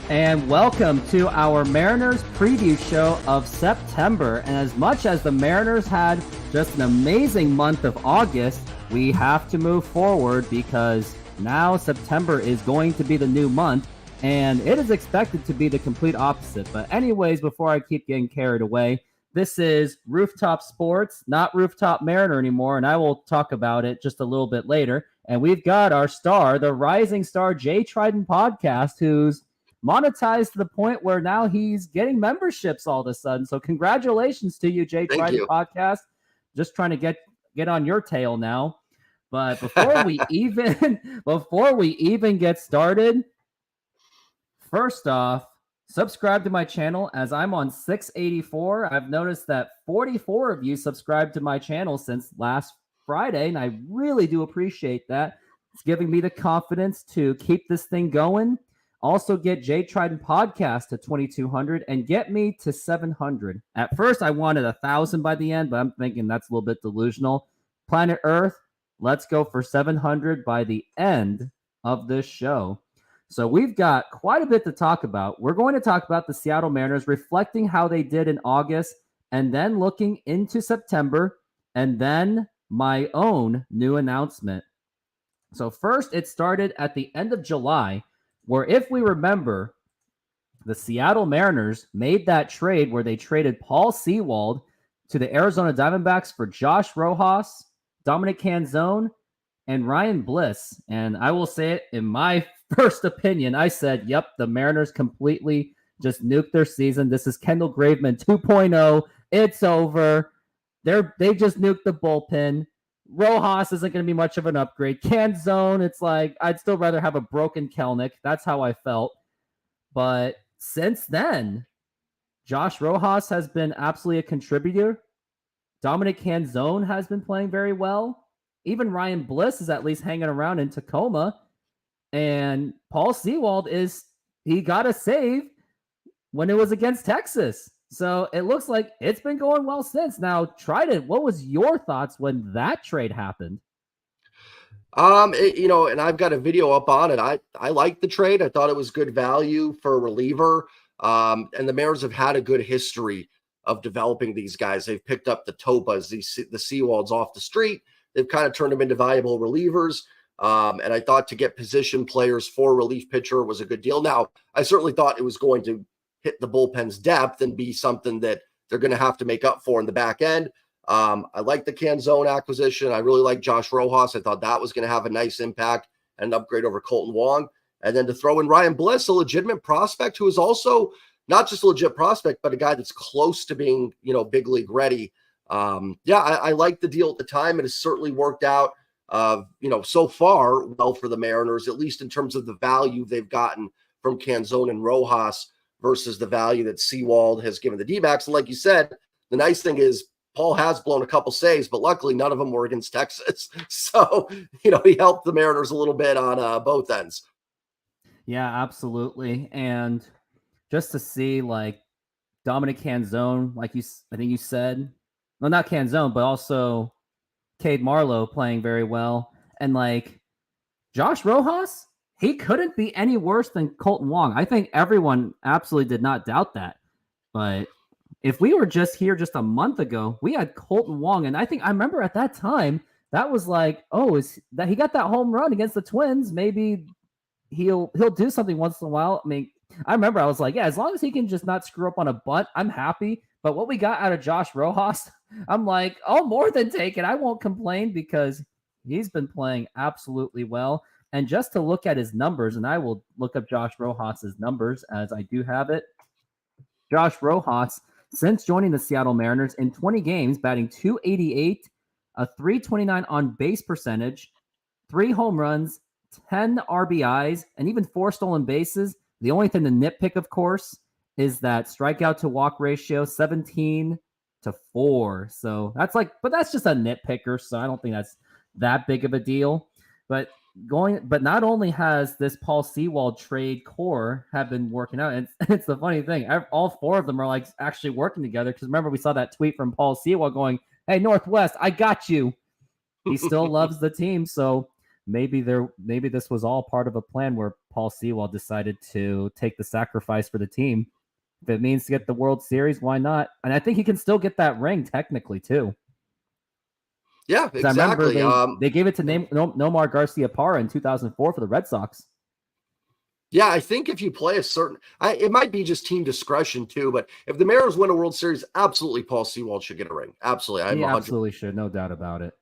And welcome to our Mariners preview show of September. And as much as the Mariners had just an amazing month of August, we have to move forward because now September is going to be the new month, and it is expected to be the complete opposite. But anyways, before I keep getting carried away, this is Rooftop Sports, not Rooftop Mariner anymore, and I will talk about it just a little bit later. And we've got our star, the rising star, Jay Trident Podcast, who's monetized to the point where now he's getting memberships all of a sudden. So congratulations to you, Jay Trident Podcast. Just trying to get on your tail now. But before we even get started, first off, subscribe to my channel as I'm on 684. I've noticed that 44 of you subscribed to my channel since last Friday, and I really do appreciate that. It's giving me the confidence to keep this thing going. Also get Jay Trident Podcast to 2,200 and get me to 700. At first, I wanted 1,000 by the end, but I'm thinking that's a little bit delusional. Planet Earth, let's go for 700 by the end of this show. So we've got quite a bit to talk about. We're going to talk about the Seattle Mariners, reflecting how they did in August, and then looking into September, and then my own new announcement. So first, it started at the end of July, where if we remember, the Seattle Mariners made that trade where they traded Paul Sewald to the Arizona Diamondbacks for Josh Rojas, Dominic Canzone, and Ryan Bliss. And I will say it, in my first opinion, I said, yep, the Mariners completely just nuked their season. This is Kendall Graveman 2.0. It's over. They just nuked the bullpen. Rojas isn't going to be much of an upgrade. Canzone, it's like, I'd still rather have a broken Kelnick. That's how I felt. But since then, Josh Rojas has been absolutely a contributor. Dominic Canzone has been playing very well. Even Ryan Bliss is at least hanging around in Tacoma. And Paul Sewald he got a save when it was against Texas. So it looks like it's been going well since. Now, Trident, what was your thoughts when that trade happened? And I've got a video up on it. I liked the trade. I thought it was good value for a reliever. And the Mariners have had a good history of developing these guys. They've picked up the Topas, the Sewalds off the street. They've kind of turned them into valuable relievers. And I thought to get position players for a relief pitcher was a good deal. Now, I certainly thought it was going to hit the bullpen's depth and be something that they're going to have to make up for in the back end. I like the Canzone acquisition. I really like Josh Rojas. I thought that was going to have a nice impact and an upgrade over Colton Wong. And then to throw in Ryan Bliss, a legitimate prospect who is also not just a legit prospect, but a guy that's close to being, big league ready. I like the deal at the time. It has certainly worked out, so far well for the Mariners, at least in terms of the value they've gotten from Canzone and Rojas versus the value that Sewald has given the D-backs. And like you said, the nice thing is Paul has blown a couple saves, but luckily none of them were against Texas. So, he helped the Mariners a little bit on both ends. Yeah, absolutely. And just to see like Dominic Canzone, I think you said, well, not Canzone, but also Cade Marlowe playing very well. And like Josh Rojas, he couldn't be any worse than Colton Wong. I think everyone absolutely did not doubt that. But if we were just here just a month ago, we had Colton Wong. And I remember at that time, that was like, is that he got that home run against the Twins. Maybe he'll do something once in a while. I mean, I remember I was like, yeah, as long as he can just not screw up on a bunt, I'm happy. But what we got out of Josh Rojas, I'm like, more than take it. I won't complain because he's been playing absolutely well. And just to look at his numbers, and I will look up Josh Rojas's numbers as I do have it. Josh Rojas, since joining the Seattle Mariners in 20 games, batting .288, a .329 on base percentage, 3 home runs, 10 RBIs, and even 4 stolen bases. The only thing to nitpick, of course, is that strikeout to walk ratio 17-4. So but that's just a nitpicker. So I don't think that's that big of a deal. But not only has this Paul Sewald trade core have been working out, and it's the funny thing, all 4 of them are like actually working together. Because remember, we saw that tweet from Paul Sewald going, "Hey, Northwest, I got you." He still loves the team. So maybe this was all part of a plan where Paul Sewald decided to take the sacrifice for the team. If it means to get the World Series, why not? And I think he can still get that ring technically too. Yeah, I remember exactly. they gave it to Nomar Garciaparra in 2004 for the Red Sox. Yeah, I think if you play a certain, it might be just team discretion too, but if the Mariners win a World Series, absolutely Paul Sewald should get a ring. Absolutely. He absolutely should, no doubt about it.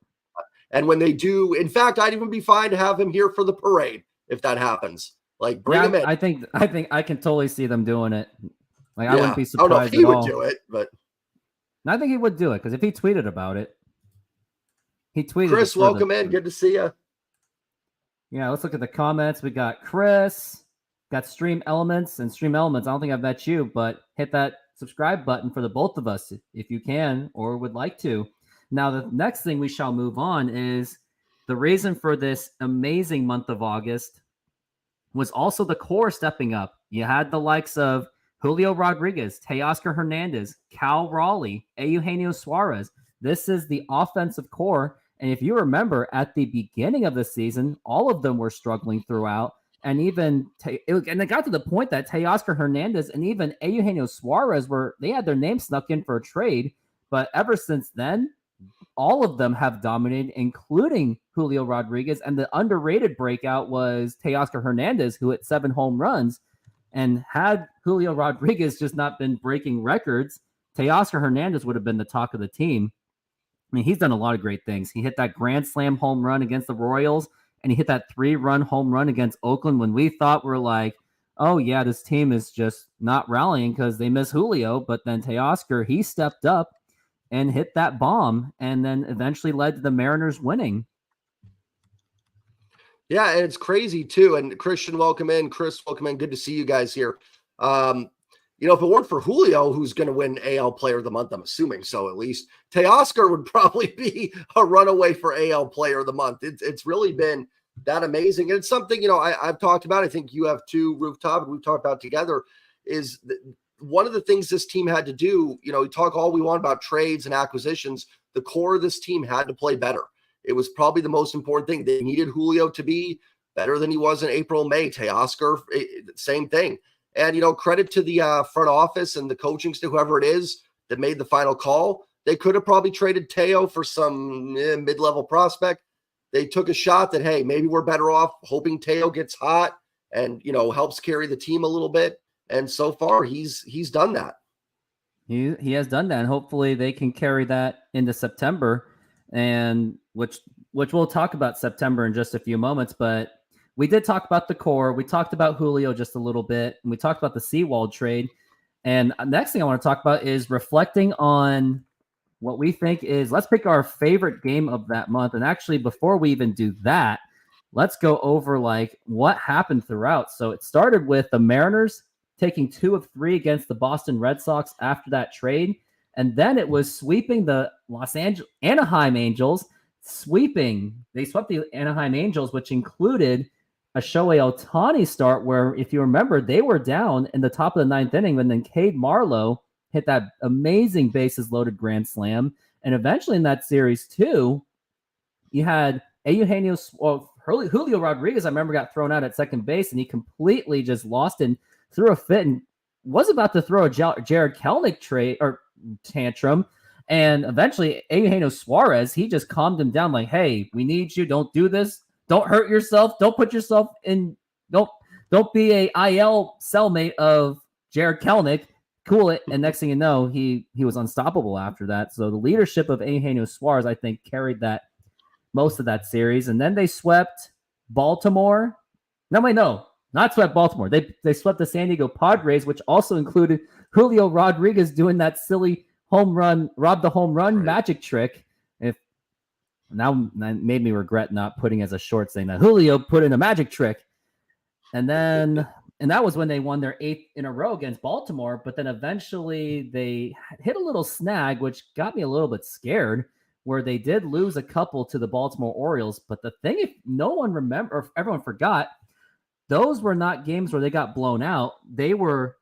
And when they do, in fact, I'd even be fine to have him here for the parade if that happens. Like, bring him in. I think I can totally see them doing it. Like, I wouldn't be I don't know if surprised he at would all. do it, but I think he would do it because if he tweeted about it, he tweeted. Chris, welcome in. Good to see you. Yeah, let's look at the comments. We got Chris, got Stream Elements, and Stream Elements. I don't think I've met you, but hit that subscribe button for the both of us if you can or would like to. Now, the next thing we shall move on is the reason for this amazing month of August was also the core stepping up. You had the likes of Julio Rodriguez, Teoscar Hernandez, Cal Raleigh, Eugenio Suarez. This is the offensive core. And if you remember at the beginning of the season, all of them were struggling throughout. And even and it got to the point that Teoscar Hernandez and even Eugenio Suarez they had their names snuck in for a trade. But ever since then, all of them have dominated, including Julio Rodriguez. And the underrated breakout was Teoscar Hernandez, who hit 7 home runs. And had Julio Rodriguez just not been breaking records, Teoscar Hernandez would have been the talk of the team. I mean, he's done a lot of great things. He hit that grand slam home run against the Royals, and he hit that 3-run home run against Oakland when we thought we're like, oh, yeah, this team is just not rallying because they miss Julio. But then Teoscar, he stepped up and hit that bomb and then eventually led to the Mariners winning. Yeah, and it's crazy too. And Christian, welcome in. Chris, welcome in. Good to see you guys here. If it weren't for Julio, who's going to win AL Player of the Month, I'm assuming so at least, Teoscar would probably be a runaway for AL Player of the Month. It's really been that amazing. And it's something, I've talked about, I think you have too, Rooftop, and we've talked about together, is one of the things this team had to do, we talk all we want about trades and acquisitions. The core of this team had to play better. It was probably the most important thing. They needed Julio to be better than he was in April, May. Teoscar, same thing. And, credit to the front office and the coaching staff, whoever it is that made the final call. They could have probably traded Teo for some mid-level prospect. They took a shot that, hey, maybe we're better off hoping Teo gets hot and, helps carry the team a little bit. And so far, he's done that. He has done that, and hopefully they can carry that into September, and which we'll talk about September in just a few moments. But we did talk about the core. We talked about Julio just a little bit, and we talked about the Sewald trade. And next thing I want to talk about is reflecting on what we think is, let's pick our favorite game of that month. And actually, before we even do that, let's go over like what happened throughout. So it started with the Mariners taking 2 of 3 against the Boston Red Sox after that trade. And then it was sweeping the Anaheim Angels, They swept the Anaheim Angels, which included a Shohei Ohtani start where, if you remember, they were down in the top of the 9th inning, and then Cade Marlowe hit that amazing bases-loaded grand slam. And eventually in that series, too, you had Julio Rodriguez, I remember, got thrown out at second base, and he completely just lost and threw a fit and was about to throw a Jared Kelenic trade or tantrum. And eventually, Eugenio Suarez, he just calmed him down like, hey, we need you. Don't do this. Don't hurt yourself. Don't put yourself in. Don't be a IL cellmate of Jared Kelenic. Cool it. And next thing you know, he was unstoppable after that. So the leadership of Eugenio Suarez, I think, carried that most of that series. And then they swept Baltimore. No, not swept Baltimore. They swept the San Diego Padres, which also included Julio Rodriguez doing that silly home run, rob the home run magic trick. Now that made me regret not putting as a short saying that Julio put in a magic trick. And that was when they won their 8th in a row against Baltimore. But then eventually they hit a little snag, which got me a little bit scared, where they did lose a couple to the Baltimore Orioles. But the thing, if no one remember, or if everyone forgot, those were not games where they got blown out. They were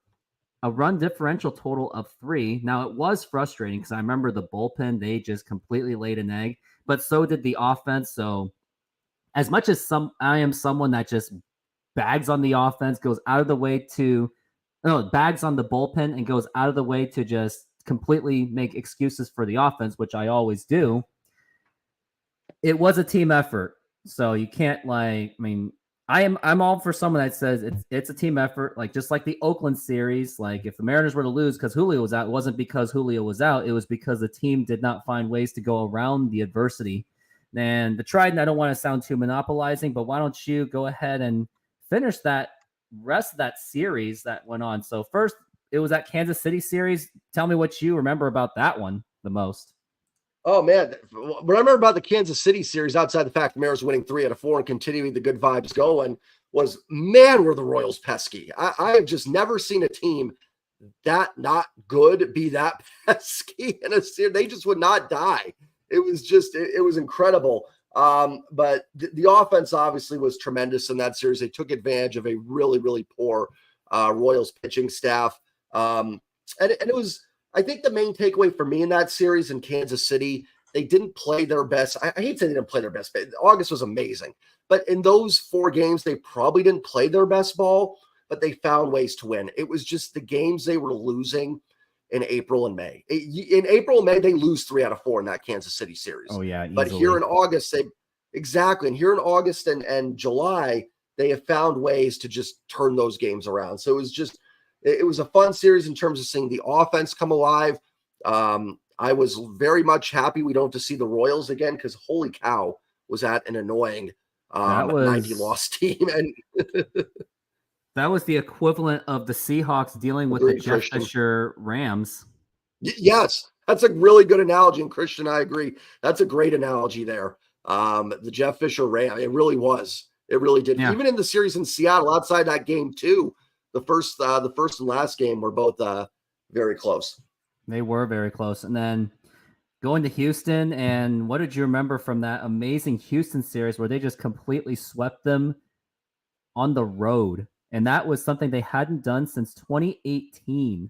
a run differential total of 3. Now, it was frustrating because I remember the bullpen, they just completely laid an egg, but so did the offense. So as much as I am someone that just bags on the offense, goes out of the way to bags on the bullpen and goes out of the way to just completely make excuses for the offense, which I always do. It was a team effort. So you can't I'm all for someone that says it's a team effort, like just like the Oakland series. Like if the Mariners were to lose because Julio was out, it wasn't because Julio was out. It was because the team did not find ways to go around the adversity. And the Trident, I don't want to sound too monopolizing, but why don't you go ahead and finish that rest of that series that went on? So first, it was that Kansas City series. Tell me what you remember about that one the most. Oh man, what I remember about the Kansas City series, outside the fact the Mariners winning 3 out of 4 and continuing the good vibes going, was man, were the Royals pesky. I have just never seen a team that not good be that pesky in a series. They just would not die. It was just, it was incredible. But the offense obviously was tremendous in that series. They took advantage of a really, really poor Royals pitching staff. And it was, I think the main takeaway for me in that series in Kansas City, they didn't play their best. I hate to say they didn't play their best. August was amazing. But in those 4 games, they probably didn't play their best ball, but they found ways to win. It was just the games they were losing in April and May. In April and May, they lose 3 out of 4 in that Kansas City series. Oh, yeah. But here in August, exactly. And here in August and July, they have found ways to just turn those games around. So it was a fun series in terms of seeing the offense come alive. I was very much happy we don't have to see the Royals again, because holy cow, was that an annoying 90-loss team. And that was the equivalent of the Seahawks dealing with the Jeff Fisher Rams. Yes, that's a really good analogy. And Christian, I agree. That's a great analogy there. The Jeff Fisher Ram, it really was. It really did. Yeah. Even in the series in Seattle, outside that game too, the first and last game were both very close. They were very close. And then going to Houston, and what did you remember from that amazing Houston series where they just completely swept them on the road? And that was something they hadn't done since 2018.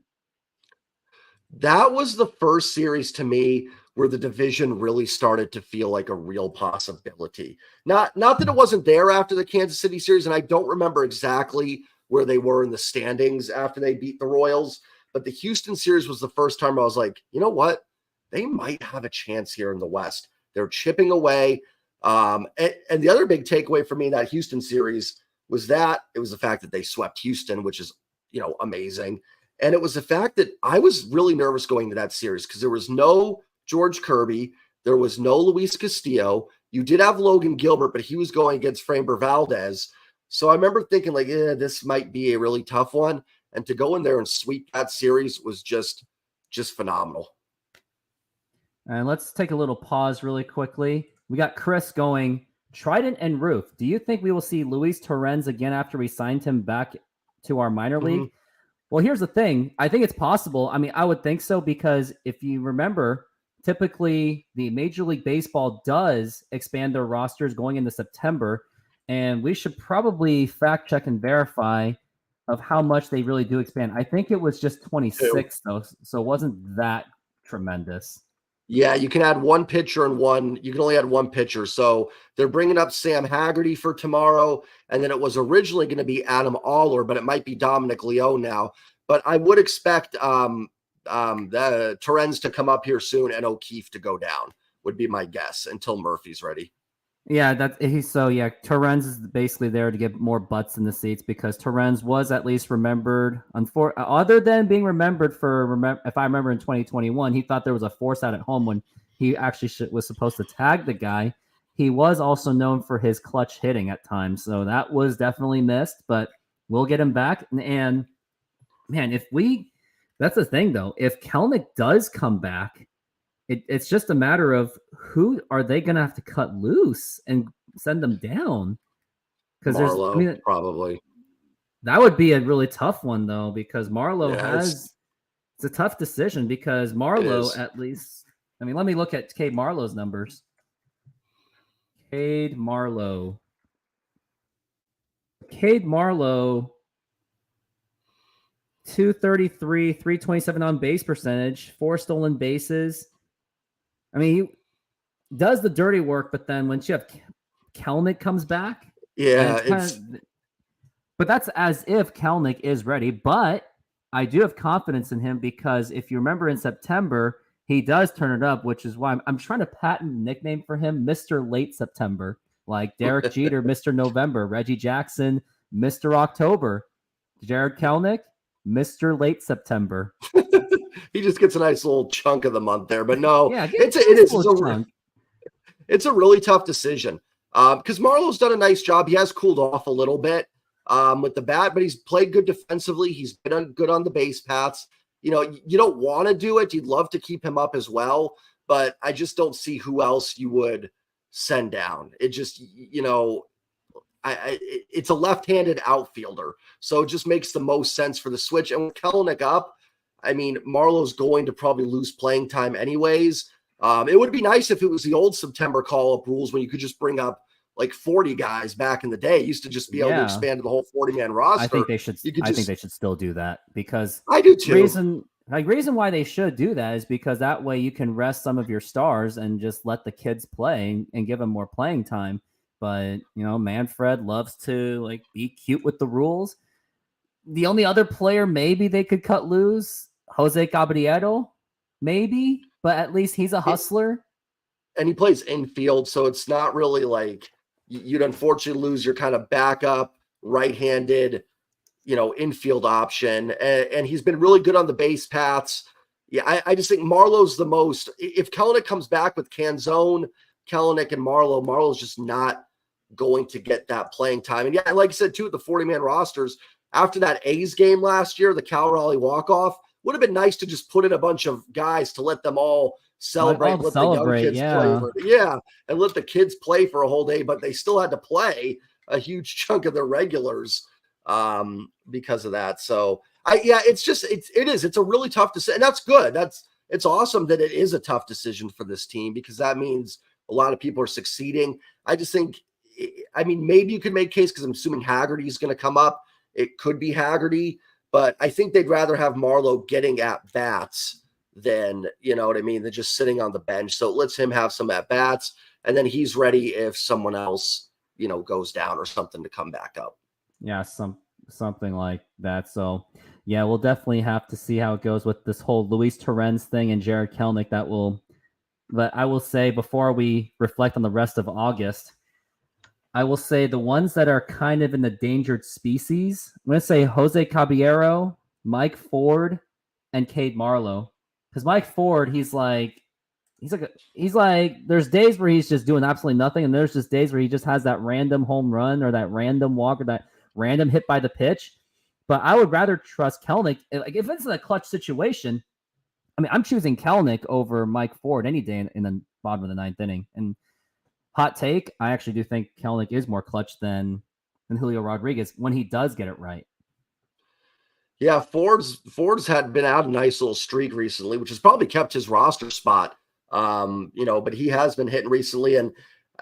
That was the first series to me where the division really started to feel like a real possibility. Not that it wasn't there after the Kansas City series, and I don't remember exactly where they were in the standings after they beat the Royals, but the Houston series was the first time I was like, you know what? They might have a chance here in the West. They're chipping away. And the other big takeaway for me in that Houston series was that it was the fact that they swept Houston, which is, amazing. And it was the fact that I was really nervous going to that series because there was no George Kirby. There was no Luis Castillo. You did have Logan Gilbert, but he was going against Framber Valdez. So I remember thinking like, this might be a really tough one. And to go in there and sweep that series was just phenomenal. And let's take a little pause really quickly. We got Chris going, Trident and Roof. Do you think we will see Luis Torrens again after we signed him back to our minor league? Well, here's the thing. I think it's possible. I mean, I would think so because if you remember, typically the Major League Baseball does expand their rosters going into September, and we should probably fact check and verify of how much they really do expand. I think it was just 26 though, so it wasn't that tremendous. Yeah, you can add one pitcher you can only add one pitcher. So they're bringing up Sam Haggerty for tomorrow. And then it was originally going to be Adam Aller, but it might be Dominic Leone now. But I would expect the Torrens to come up here soon and O'Keefe to go down would be my guess until Murphy's ready. Yeah, Torrens is basically there to get more butts in the seats because Torrens was at least remembered. Other than being remembered if I remember in 2021, he thought there was a force out at home when he actually was supposed to tag the guy. He was also known for his clutch hitting at times, so that was definitely missed. But we'll get him back. And man, that's the thing though. If Kelnick does come back, it's just a matter of who are they going to have to cut loose and send them down? Because probably that would be a really tough one though, because Marlowe it's a tough decision because Marlowe at least. I mean, let me look at Cade Marlowe's numbers. Cade Marlowe, 233, 327 on base percentage, 4 stolen bases. I mean, he does the dirty work, but then once you have Kelnick comes back. Yeah, but that's as if Kelnick is ready. But I do have confidence in him because if you remember in September, he does turn it up, which is why I'm trying to patent a nickname for him, Mr. Late September, like Derek Jeter, Mr. November, Reggie Jackson, Mr. October, Jared Kelnick, Mr. Late September. he just gets a nice little chunk of the month there. But no, Yeah, it's a really tough decision because Marlowe's done a nice job. He has cooled off a little bit with the bat, but he's played good defensively. He's been good on the base paths. You know, you don't want to do it. You'd love to keep him up as well, but I just don't see who else you would send down. It just, you know, it's a left-handed outfielder, so it just makes the most sense for the switch. And with Kelenic up, I mean, Marlowe's going to probably lose playing time anyways. It would be nice if it was the old September call-up rules when you could just bring up like 40 guys back in the day. It used to just be able to expand to the whole 40-man roster. I think they should. I think they should still do that because I do too. Reason why they should do that is because that way you can rest some of your stars and just let the kids play and give them more playing time. But you know, Manfred loves to like be cute with the rules. The only other player maybe they could cut loose, Jose Caballero, maybe, but at least he's a hustler. And he plays infield, so it's not really like you'd unfortunately lose your kind of backup right-handed, you know, infield option. And he's been really good on the base paths. Yeah, I just think Marlowe's the most. If Kelenic comes back with Canzone, Kelenic, and Marlowe's just not going to get that playing time. And yeah, like I said, too, the 40-man rosters, after that A's game last year, the Cal Raleigh walk-off, would have been nice to just put in a bunch of guys to let them all celebrate, let the young kids play. Yeah, and let the kids play for a whole day, but they still had to play a huge chunk of their regulars because of that. So it's a really tough decision. And that's good. It's awesome that it is a tough decision for this team because that means a lot of people are succeeding. I just think, I mean, maybe you could make case because I'm assuming Haggerty is going to come up. It could be Haggerty, but I think they'd rather have Marlowe getting at bats than, you know what I mean, than just sitting on the bench. So it lets him have some at bats, and then he's ready if someone else, you know, goes down or something to come back up. Yeah, something like that. So yeah, we'll definitely have to see how it goes with this whole Luis Torrens thing and Jared Kelnick. But I will say before we reflect on the rest of August, I will say the ones that are kind of in the endangered species, I'm going to say Jose Caballero, Mike Ford, and Cade Marlowe. Because Mike Ford, he's like, there's days where he's just doing absolutely nothing, and there's just days where he just has that random home run or that random walk or that random hit by the pitch. But I would rather trust Kelnick. Like if it's in a clutch situation, I mean, I'm choosing Kelnick over Mike Ford any day in the bottom of the ninth inning. And hot take, I actually do think Kelnick is more clutch than Julio Rodriguez when he does get it right. Yeah, Ford's had been out a nice little streak recently, which has probably kept his roster spot. You know, but he has been hitting recently, and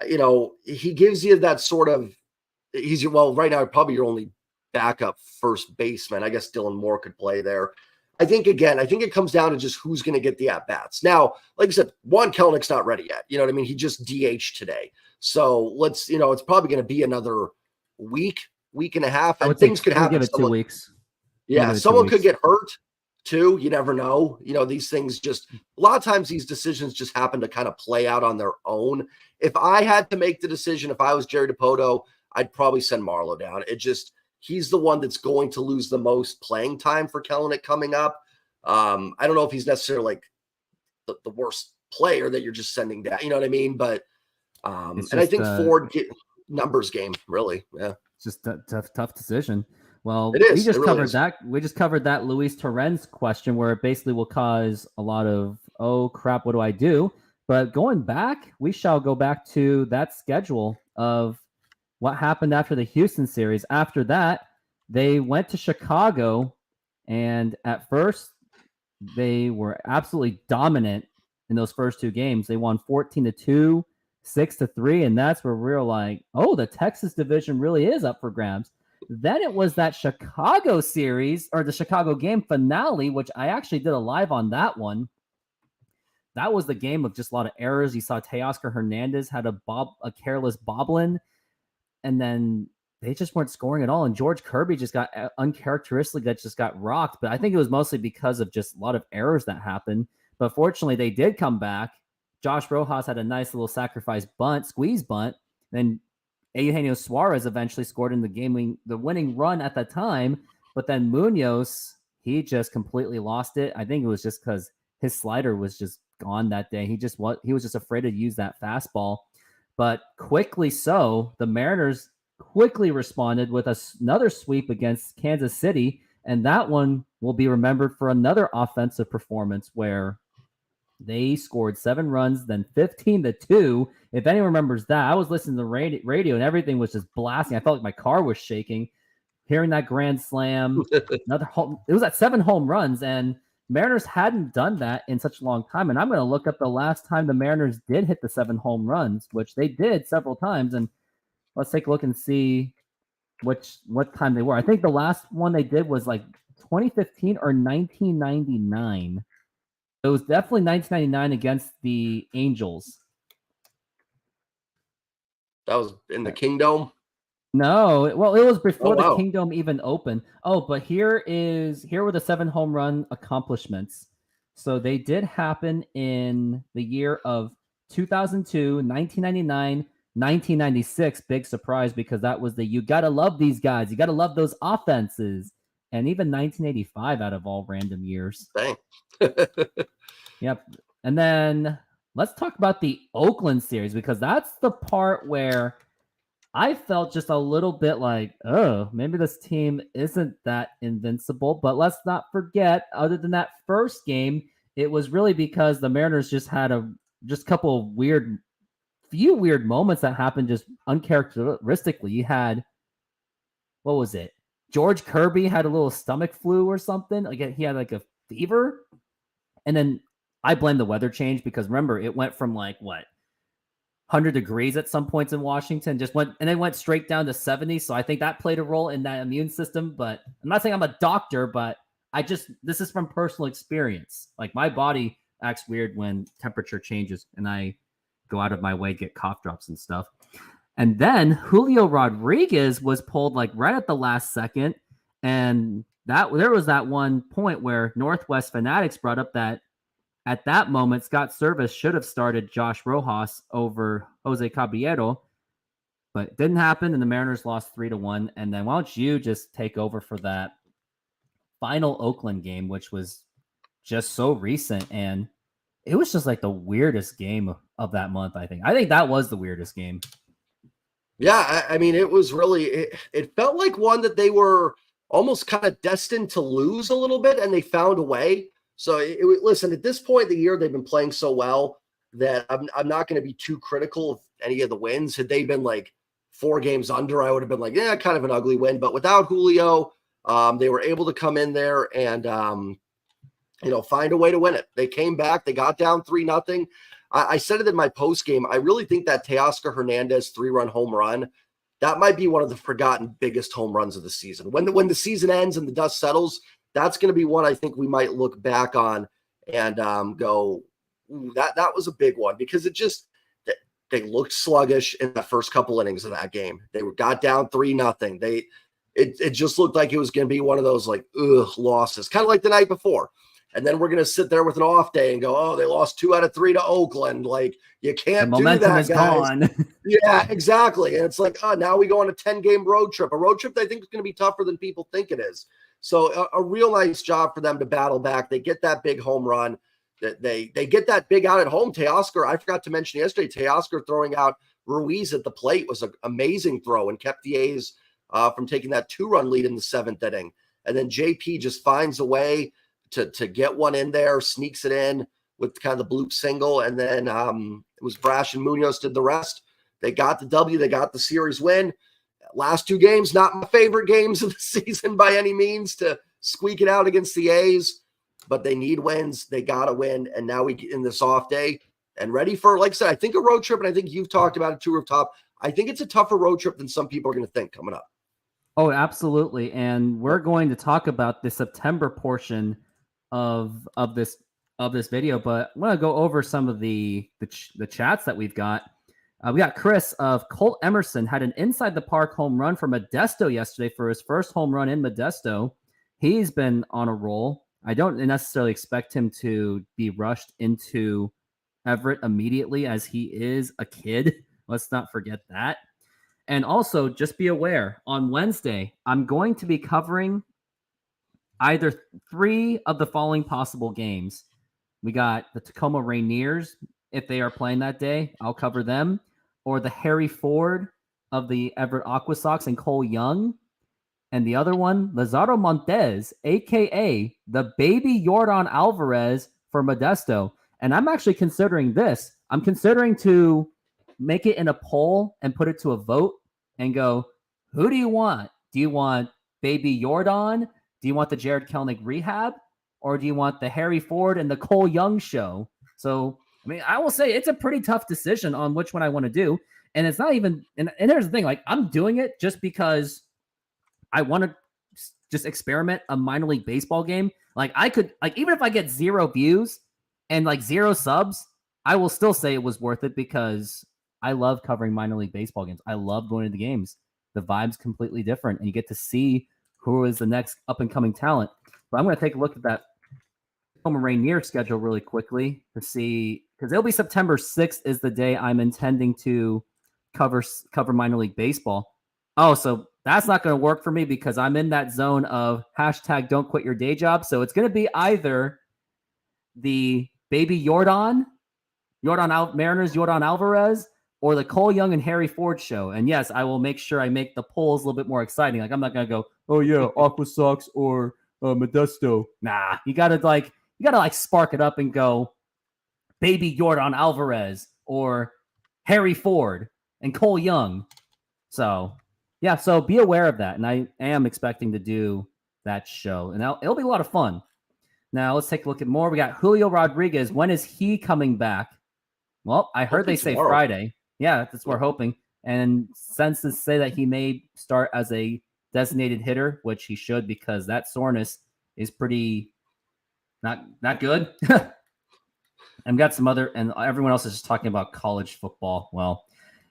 you know, he gives you that sort of right now probably your only backup first baseman. I guess Dylan Moore could play there. I think it comes down to just who's going to get the at-bats. Now, like I said, Kelnick's not ready yet. You know what I mean? He just DH'd today. So it's probably going to be another week and a half. And things could happen. Give it 2 weeks. Yeah, someone could get hurt too. You never know. You know, these things a lot of times these decisions just happen to kind of play out on their own. If I had to make the decision, if I was Jerry Dipoto, I'd probably send Marlowe down. He's the one that's going to lose the most playing time for Kelenic coming up. I don't know if he's necessarily like the worst player that you're just sending down. You know what I mean? But and I think Ford numbers game really. Yeah, it's just a tough decision. Well, it is. We just covered that Luis Torrens question where it basically will cause a lot of, oh crap, what do I do? But going back, we shall go back to that schedule of what happened after the Houston series. After that, they went to Chicago, and at first, they were absolutely dominant in those first two games. They won 14-2, 6-3, and that's where we're like, oh, the Texas division really is up for grabs. Then it was that Chicago series, or the Chicago game finale, which I actually did a live on that one. that was the game of just a lot of errors. You saw Teoscar Hernandez had a careless boblin, and then they just weren't scoring at all. And George Kirby just got uncharacteristically just got rocked. But I think it was mostly because of just a lot of errors that happened. But fortunately, they did come back. Josh Rojas had a nice little sacrifice bunt, squeeze bunt. Then Eugenio Suarez eventually scored in the winning run at the time. But then Munoz, he just completely lost it. I think it was just because his slider was just gone that day. He was just afraid to use that fastball. But quickly so, the Mariners quickly responded with another sweep against Kansas City. And that one will be remembered for another offensive performance where they scored 7 runs, then 15-2. If anyone remembers that, I was listening to the radio and everything was just blasting. I felt like my car was shaking. Hearing that grand slam, it was at 7 home runs, and Mariners hadn't done that in such a long time. And I'm going to look up the last time the Mariners did hit the 7 home runs, which they did several times. And let's take a look and see what time they were. I think the last one they did was like 2015 or 1999. It was definitely 1999 against the Angels. That was in the Kingdome? No, well, it was before the Kingdome even opened. Oh, but here were the 7 home run accomplishments. So they did happen in the year of 2002, 1999, 1996. Big surprise because that was you got to love these guys. You got to love those offenses. And even 1985 out of all random years. Dang. Yep. And then let's talk about the Oakland series because that's the part where I felt just a little bit like, oh, maybe this team isn't that invincible. But let's not forget, other than that first game, it was really because the Mariners just had a couple of few weird moments that happened just uncharacteristically. You had, what was it? George Kirby had a little stomach flu or something. Like he had like a fever. And then I blame the weather change because remember, it went from 100 degrees at some points in Washington, went straight down to 70. So I think that played a role in that immune system. But I'm not saying I'm a doctor, but this is from personal experience. Like my body acts weird when temperature changes and I go out of my way to get cough drops and stuff. And then Julio Rodriguez was pulled right at the last second. And there was that one point where Northwest Fanatics brought up that at that moment, Scott Service should have started Josh Rojas over Jose Caballero, but it didn't happen, and the Mariners lost 3-1. And then why don't you just take over for that final Oakland game, which was just so recent, and it was just the weirdest game of that month, I think. I think that was the weirdest game. Yeah, I mean, it was really, it felt like one that they were almost kind of destined to lose a little bit, and they found a way. So listen, at this point of the year, they've been playing so well that I'm not going to be too critical of any of the wins. Had they been 4 games under, I would have been yeah, kind of an ugly win. But without Julio, they were able to come in there and, find a way to win it. They came back. They got down 3-0. I said it in my post game. I really think that Teoscar Hernandez 3-run home run, that might be one of the forgotten biggest home runs of the season. When the season ends and the dust settles, that's going to be one I think we might look back on and go, that was a big one because they looked sluggish in the first couple innings of that game. They got down 3-0. It just looked like it was going to be one of those losses, kind of like the night before. And then we're going to sit there with an off day and go, oh, they lost 2 out of 3 to Oakland. You can't do that, guys. Gone. Yeah, exactly. And it's now we go on a 10-game road trip. A road trip that I think is going to be tougher than people think it is. So a real nice job for them to battle back. They get that big home run. They get that big out at home. Teoscar, I forgot to mention yesterday, Teoscar throwing out Ruiz at the plate was an amazing throw and kept the A's from taking that 2-run lead in the 7th inning. And then JP just finds a way to get one in there, sneaks it in with kind of the bloop single. And then it was Brash and Munoz did the rest. They got the W. They got the series win. Last 2 games, not my favorite games of the season by any means to squeak it out against the A's, but they need wins. They got to win. And now we get in this off day and ready for, like I said, I think a road trip, and I think you've talked about it too, Rooftop. I think it's a tougher road trip than some people are going to think coming up. Oh, absolutely. And we're going to talk about the September portion of this of this video, but I'm gonna go over some of the chats that we've got. We got Chris of Colt Emerson had an inside the park home run for Modesto yesterday for his first home run in Modesto. He's been on a roll. I don't necessarily expect him to be rushed into Everett immediately as he is a kid. Let's not forget that. And also, just be aware, on Wednesday, I'm going to be covering either 3 of the following possible games. We got the Tacoma Rainiers, if they are playing that day, I'll cover them. Or the Harry Ford of the Everett Aqua Sox and Cole Young. And the other one, Lazaro Montez, a.k.a. the baby Jordan Alvarez for Modesto. And I'm actually considering this. I'm considering to make it in a poll and put it to a vote and go, who do you want? Do you want baby Jordan? Do you want the Jared Kelnick rehab? Or do you want the Harry Ford and the Cole Young show? So, I mean, I will say it's a pretty tough decision on which one I want to do. And it's not even, and here's the thing, like, I'm doing it just because I want to just experiment a minor league baseball game. Like, I could, like, even if I get 0 views and like 0 subs, I will still say it was worth it because I love covering minor league baseball games. I love going to the games. The vibe's completely different, and you get to see who is the next up and coming talent. But I'm going to take a look at that Tacoma Rainier schedule really quickly to see, because it'll be September 6th is the day I'm intending to cover minor league baseball. Oh, so that's not going to work for me because I'm in that zone of hashtag don't quit your day job. So it's going to be either the baby Mariners, Jordan Alvarez, or the Cole Young and Harry Ford show. And yes, I will make sure I make the polls a little bit more exciting. Like, I'm not going to go, oh yeah, Aqua Sox or Modesto. Nah, you got to spark it up and go baby Jordan Alvarez or Harry Ford and Cole Young. So yeah, so be aware of that. And I am expecting to do that show. And it'll be a lot of fun. Now, let's take a look at more. We got Julio Rodriguez. When is he coming back? Well, I heard they say tomorrow. Friday. Yeah, that's what we're hoping. And census say that he may start as a designated hitter, which he should because that soreness is pretty not good. I've got some other, and everyone else is just talking about college football. Well,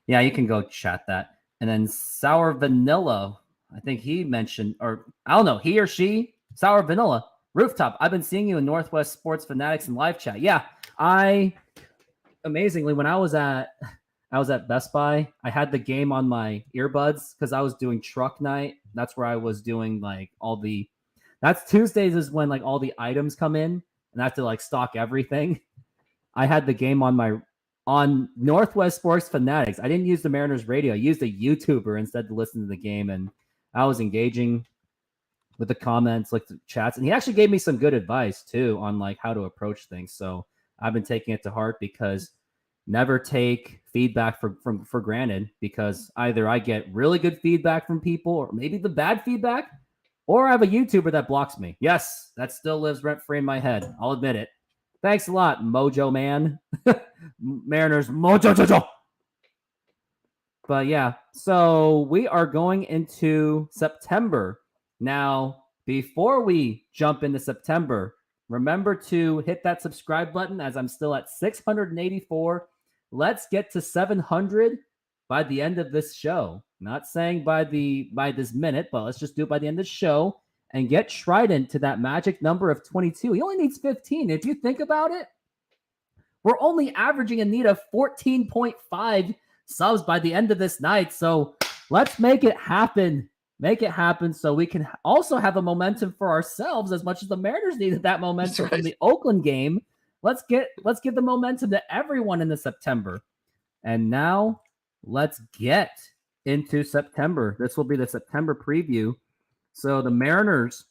yeah, you can go chat that. And then Sour Vanilla, I think he mentioned, or I don't know, he or she, Sour Vanilla, Rooftop. I've been seeing you in Northwest Sports Fanatics and live chat. Yeah, amazingly, when I was at Best Buy, I had the game on my earbuds because I was doing truck night. That's where I was doing like that's Tuesdays is when like all the items come in and I have to like stock everything. I had the game on Northwest Sports Fanatics. I didn't use the Mariners radio. I used a YouTuber instead to listen to the game, and I was engaging with the comments, like the chats, and he actually gave me some good advice too on like how to approach things. So I've been taking it to heart because never take feedback for granted, because either I get really good feedback from people or maybe the bad feedback, or I have a YouTuber that blocks me. Yes, that still lives rent free in my head. I'll admit it. Thanks a lot, Mojo Man. Mariners Mojo. But yeah, so we are going into September. Now, before we jump into September, remember to hit that subscribe button as I'm still at 684. Let's get to 700 by the end of this show. Not saying by this minute, but let's just do it by the end of the show and get Trident to that magic number of 22. He only needs 15. If you think about it, we're only averaging a need of 14.5 subs by the end of this night. So let's make it happen. Make it happen so we can also have a momentum for ourselves as much as the Mariners needed that momentum from the Oakland game. Let's give the momentum to everyone in the September. And now let's get into September. This will be the September preview. So the Mariners,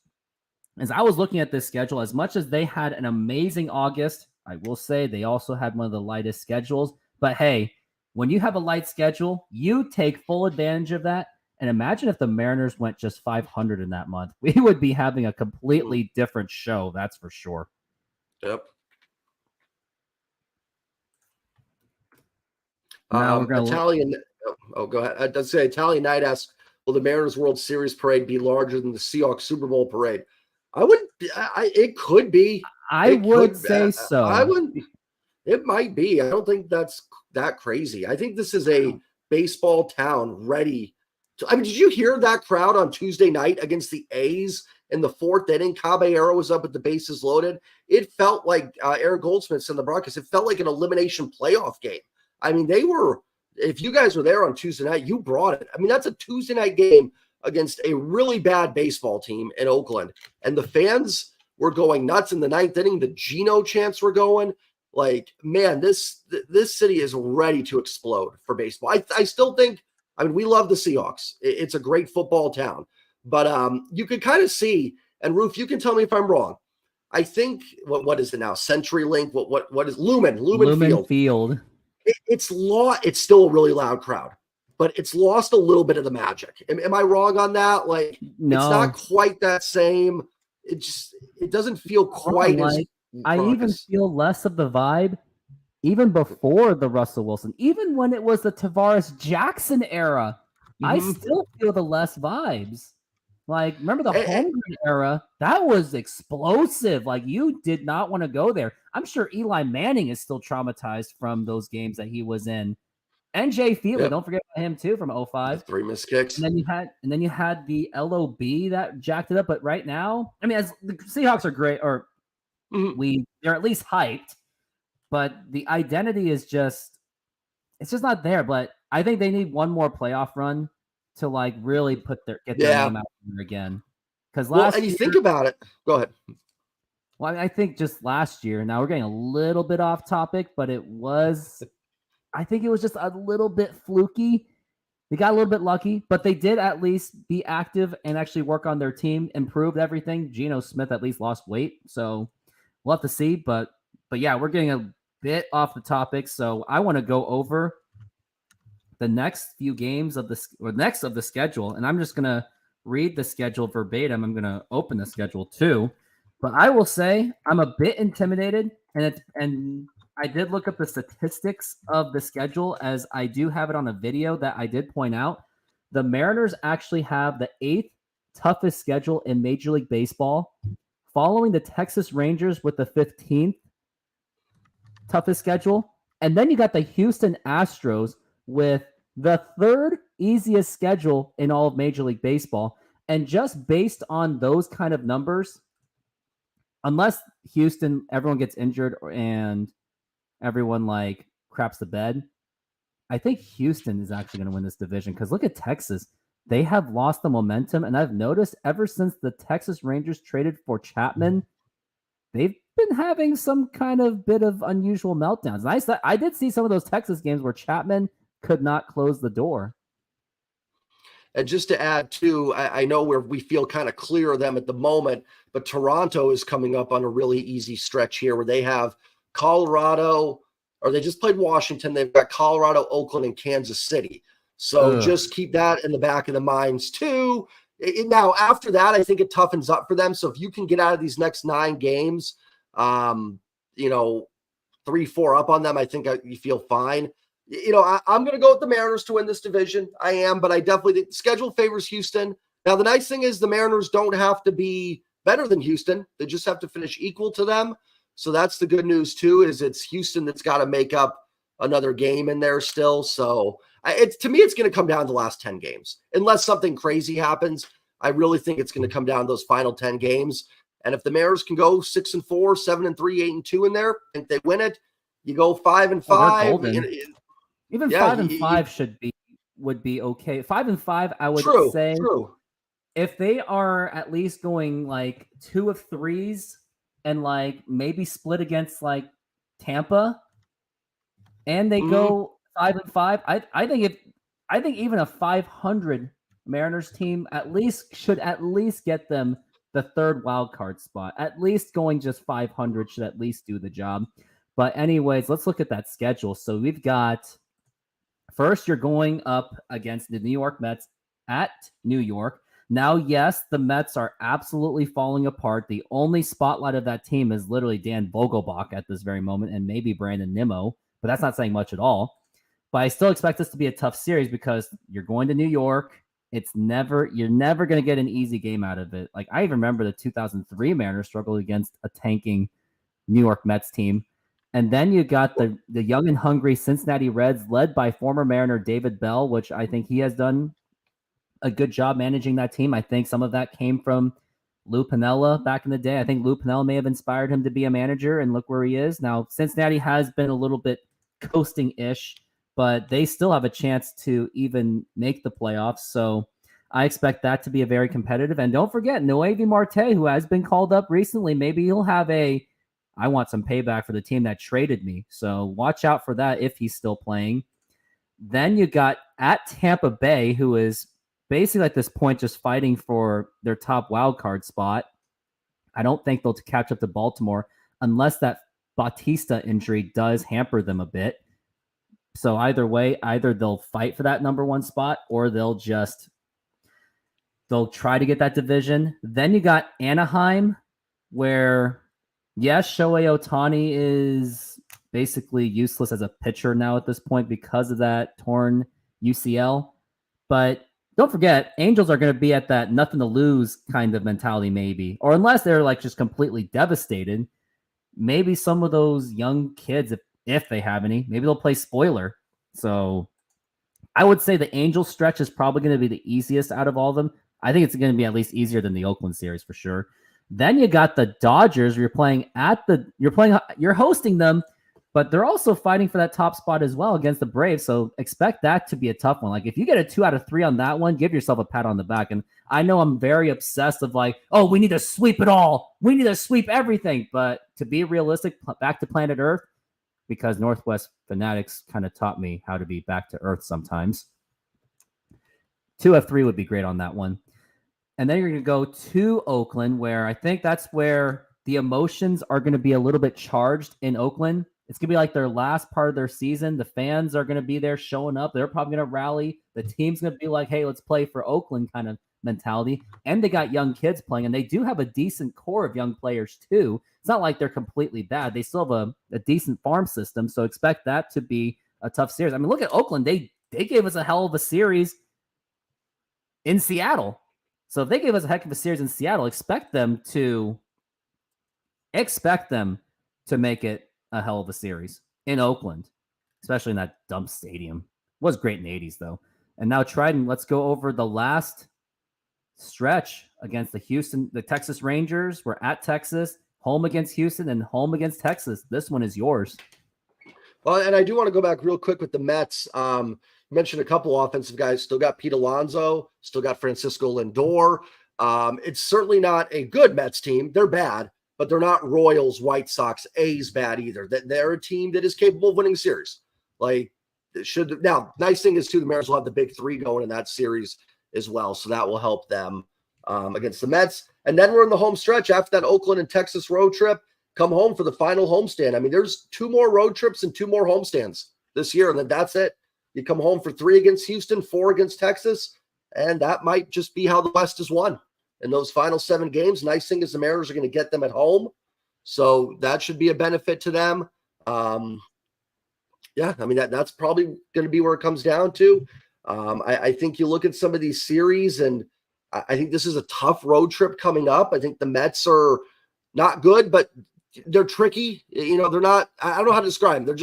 as I was looking at this schedule, as much as they had an amazing August, I will say they also had one of the lightest schedules. But hey, when you have a light schedule, you take full advantage of that. And imagine if the Mariners went just 500 in that month. We would be having a completely different show, that's for sure. Yep. Now we're going Italian. Oh, go ahead. I say Italian Night asks, will the Mariners World Series parade be larger than the Seahawks Super Bowl parade? I wouldn't. It could be. I It would could. say I so. wouldn't. It might be. I don't think that's that crazy. I think this is a baseball town ready. I mean, did you hear that crowd on Tuesday night against the A's in the fourth inning? Caballero was up with the bases loaded. It felt like Eric Goldsmith in the broadcast. It felt like an elimination playoff game. I mean, they were. If you guys were there on Tuesday night, you brought it. I mean, that's a Tuesday night game against a really bad baseball team in Oakland, and the fans were going nuts in the ninth inning. The Geno chants were going. Like, man, this city is ready to explode for baseball. I still think, I mean, we love the Seahawks. It's a great football town. But you can kind of see, and Roof, you can tell me if I'm wrong. I think what is it now? CenturyLink, what is Lumen Field. It's still a really loud crowd, but it's lost a little bit of the magic. Am I wrong on that? Like, No. It's not quite that same. It doesn't feel quite as I even feel less of the vibe even before the Russell Wilson, even when it was the Tavares Jackson era. I still feel the less vibes. Like, remember the Holmgren era? That was explosive. Like, you did not want to go there. I'm sure Eli Manning is still traumatized from those games that he was in. And Jay Fiedler, don't forget about him too, from 05. The 3 missed kicks. And then you had the LOB that jacked it up. But right now, I mean, as the Seahawks are great, or they're at least hyped, but the identity is just, it's just not there. But I think they need one more playoff run to like really get their name out there again. Because and you think about it. Go ahead. Well, I think just last year. Now we're getting a little bit off topic, but I think it was just a little bit fluky. They got a little bit lucky, but they did at least be active and actually work on their team, improved everything. Geno Smith at least lost weight, so we'll have to see. But yeah, we're getting a bit off the topic, so I want to go over the next few games of the schedule, and I'm just gonna read the schedule verbatim. I'm gonna open the schedule too, but I will say I'm a bit intimidated, and I did look up the statistics of the schedule, as I do have it on a video that I did point out. The Mariners actually have the 8th toughest schedule in Major League Baseball, following the Texas Rangers with the 15th toughest schedule. And then you got the Houston Astros with the 3rd easiest schedule in all of Major League Baseball. And just based on those kind of numbers, unless Houston, everyone gets injured and everyone like craps the bed, I think Houston is actually going to win this division, because look at Texas. They have lost the momentum, and I've noticed ever since the Texas Rangers traded for Chapman, they've been having some kind of bit of unusual meltdowns. And I did see some of those Texas games where Chapman could not close the door. And just to add too, I know where we feel kind of clear of them at the moment, but Toronto is coming up on a really easy stretch here where they have Colorado, or they just played Washington. They've got Colorado, Oakland, and Kansas City. So just keep that in the back of the minds too. Now, after that, I think it toughens up for them. So if you can get out of these next 9 games, 3-4 up on them, I think you feel fine. I'm going to go with the Mariners to win this division. I am, but I definitely think the schedule favors Houston. Now, the nice thing is the Mariners don't have to be better than Houston. They just have to finish equal to them. So that's the good news too, is it's Houston that's got to make up another game in there still. So to me, it's going to come down to the last 10 games. Unless something crazy happens, I really think it's going to come down to those final 10 games. And if the Mariners can go 6-4, 7-3, 8-2 in there, I think they win it. You go 5-5. Even 5-5 would be okay. 5-5, I would say. True. If they are at least going like 2 of 3s and like maybe split against like Tampa, and they go 5-5, I think even a 500 Mariners team should at least get them the 3rd wild card spot. At least going just 500 should at least do the job. But anyways, let's look at that schedule. So we've got, first, you're going up against the New York Mets at New York. Now, yes, the Mets are absolutely falling apart. The only spotlight of that team is literally Dan Vogelbach at this very moment, and maybe Brandon Nimmo, but that's not saying much at all. But I still expect this to be a tough series because you're going to New York. you're never going to get an easy game out of it. Like I even remember the 2003 Mariners struggled against a tanking New York Mets team. And then you got the young and hungry Cincinnati Reds led by former Mariner David Bell, which I think he has done a good job managing that team. I think some of that came from Lou Piniella back in the day. I think Lou Piniella may have inspired him to be a manager, and look where he is. Now, Cincinnati has been a little bit coasting-ish, but they still have a chance to even make the playoffs. So I expect that to be a very competitive. And don't forget, Noelvi Marte, who has been called up recently, maybe he'll have I want some payback for the team that traded me. So watch out for that if he's still playing. Then you got at Tampa Bay, who is basically at this point just fighting for their top wild card spot. I don't think they'll catch up to Baltimore unless that Bautista injury does hamper them a bit. So either way, either they'll fight for that number one spot or they'll try to get that division. Then you got Anaheim, where yes, Shohei Ohtani is basically useless as a pitcher now at this point because of that torn UCL. But don't forget, Angels are going to be at that nothing to lose kind of mentality maybe. Or unless they're like just completely devastated, maybe some of those young kids, if they have any, maybe they'll play spoiler. So I would say the Angels stretch is probably going to be the easiest out of all of them. I think it's going to be at least easier than the Oakland series for sure. Then you got the Dodgers. You're hosting them, but they're also fighting for that top spot as well against the Braves. So expect that to be a tough one. Like if you get a 2 out of 3 on that one, give yourself a pat on the back. And I know I'm very obsessed of like, oh, we need to sweep it all. We need to sweep everything. But to be realistic, back to planet Earth, because Northwest Fanatics kind of taught me how to be back to Earth sometimes. 2 of 3 would be great on that one. And then you're going to go to Oakland, where I think that's where the emotions are going to be a little bit charged in Oakland. It's going to be like their last part of their season. The fans are going to be there showing up. They're probably going to rally. The team's going to be like, hey, let's play for Oakland kind of mentality. And they got young kids playing, and they do have a decent core of young players too. It's not like they're completely bad. They still have a decent farm system, so expect that to be a tough series. I mean, look at Oakland. They gave us a hell of a series in Seattle. So if they gave us a heck of a series in Seattle, expect them to make it a hell of a series in Oakland, especially in that dump stadium. It was great in the 80s, though. And now, Trident, let's go over the last stretch against the Texas Rangers. We're at Texas, home against Houston, and home against Texas. This one is yours. Well, and I do want to go back real quick with the Mets. You mentioned a couple offensive guys. Still got Pete Alonso. Still got Francisco Lindor. It's certainly not a good Mets team. They're bad, but they're not Royals, White Sox, A's bad either. They're a team that is capable of winning series. Like should now. Nice thing is too, the Mariners will have the big 3 going in that series as well, so that will help them against the Mets. And then we're in the home stretch after that Oakland and Texas road trip. Come home for the final homestand. I mean, there's 2 more road trips and 2 more homestands this year, and then that's it. You come home for 3 against Houston, 4 against Texas, and that might just be how the West is won in those final 7 games. Nice thing is the Mariners are going to get them at home, so that should be a benefit to them. Yeah, I mean, that's probably going to be where it comes down to. I think you look at some of these series, and I think this is a tough road trip coming up. I think the Mets are not good, but they're tricky. You know, they're not, I don't know how to describe them.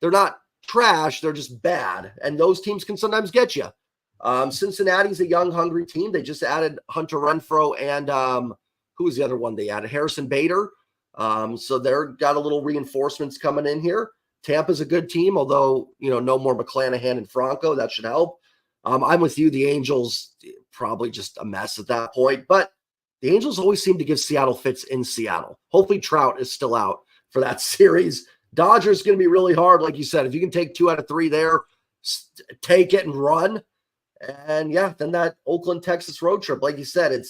They're not trash. They're just bad. And those teams can sometimes get you. Cincinnati's a young, hungry team. They just added Hunter Renfroe and who was the other one they added? Harrison Bader. So they're got a little reinforcements coming in here. Tampa's a good team, although, you know, no more McClanahan and Franco. That should help. I'm with you. The Angels, probably just a mess at that point. But the Angels always seem to give Seattle fits in Seattle. Hopefully Trout is still out for that series. Dodgers going to be really hard. Like you said, if you can take 2 out of 3 there, take it and run. And yeah, then that Oakland, Texas road trip, like you said,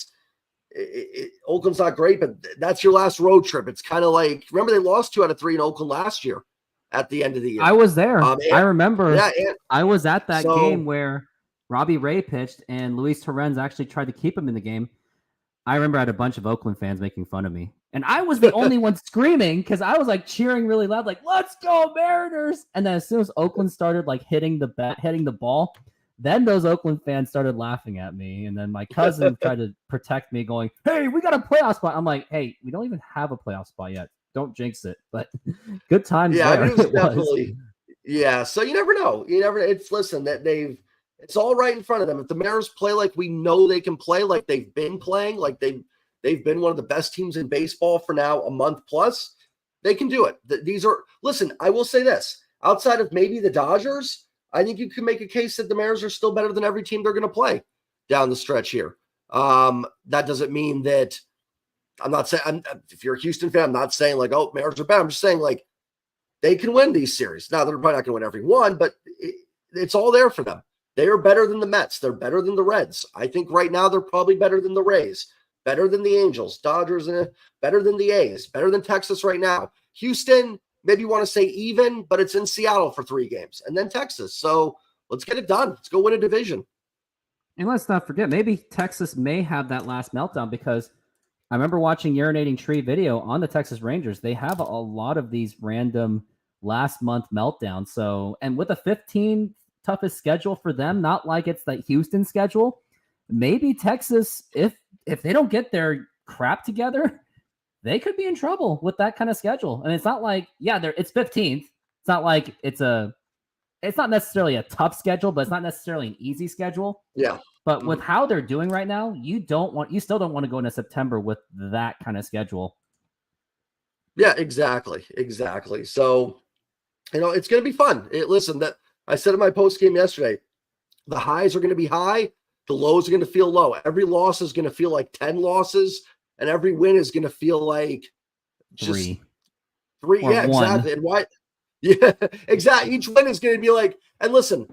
Oakland's not great, but that's your last road trip. It's kind of like, remember they lost 2 out of 3 in Oakland last year at the end of the year. I was there. I remember. Yeah, I was at that game where Robbie Ray pitched and Luis Torrens actually tried to keep him in the game. I remember I had a bunch of Oakland fans making fun of me. And I was the only one screaming because I was like cheering really loud, like, let's go Mariners. And then as soon as Oakland started like hitting the ball, Then those Oakland fans started laughing at me, and then my cousin tried to protect me, going, "Hey, we got a playoff spot." I'm like, "Hey, we don't even have a playoff spot yet. Don't jinx it." But good times Yeah, I there. mean, it was It was. definitely, yeah. So you never know. You never. It's listen that it's all right in front of them. If the Mariners play like we know they can play, like they've been playing, like they've been one of the best teams in baseball for now a month plus, they can do it. These are listen. I will say this: outside of maybe the Dodgers, I think you can make a case that the Mariners are still better than every team they're going to play down the stretch here. That doesn't mean that I'm not saying if you're a Houston fan, I'm not saying like, oh, Mariners are bad. I'm just saying like they can win these series. Now they're probably not going to win every one, but it's all there for them. They are better than the Mets. They're better than the Reds. I think right now they're probably better than the Rays, better than the Angels, Dodgers, and better than the A's, better than Texas right now. Houston, maybe you want to say even, but it's in Seattle for 3 games, and then Texas. So let's get it done. Let's go win a division. And let's not forget, maybe Texas may have that last meltdown, because I remember watching Urinating Tree video on the Texas Rangers. They have a lot of these random last month meltdowns. So, and with a 15 toughest schedule for them, not like it's that Houston schedule, maybe Texas, if they don't get their crap together, they could be in trouble with that kind of schedule. And it's not like, it's 15th. It's not like it's not necessarily a tough schedule, but it's not necessarily an easy schedule. Yeah. But with how they're doing right now, you still don't want to go into September with that kind of schedule. Yeah, exactly. So, it's going to be fun. Listen, that I said in my post game yesterday, the highs are going to be high, the lows are going to feel low. Every loss is going to feel like 10 losses, and every win is going to feel like just 3. Yeah, exactly. And why? Yeah, exactly. Each win is going to be like, and listen,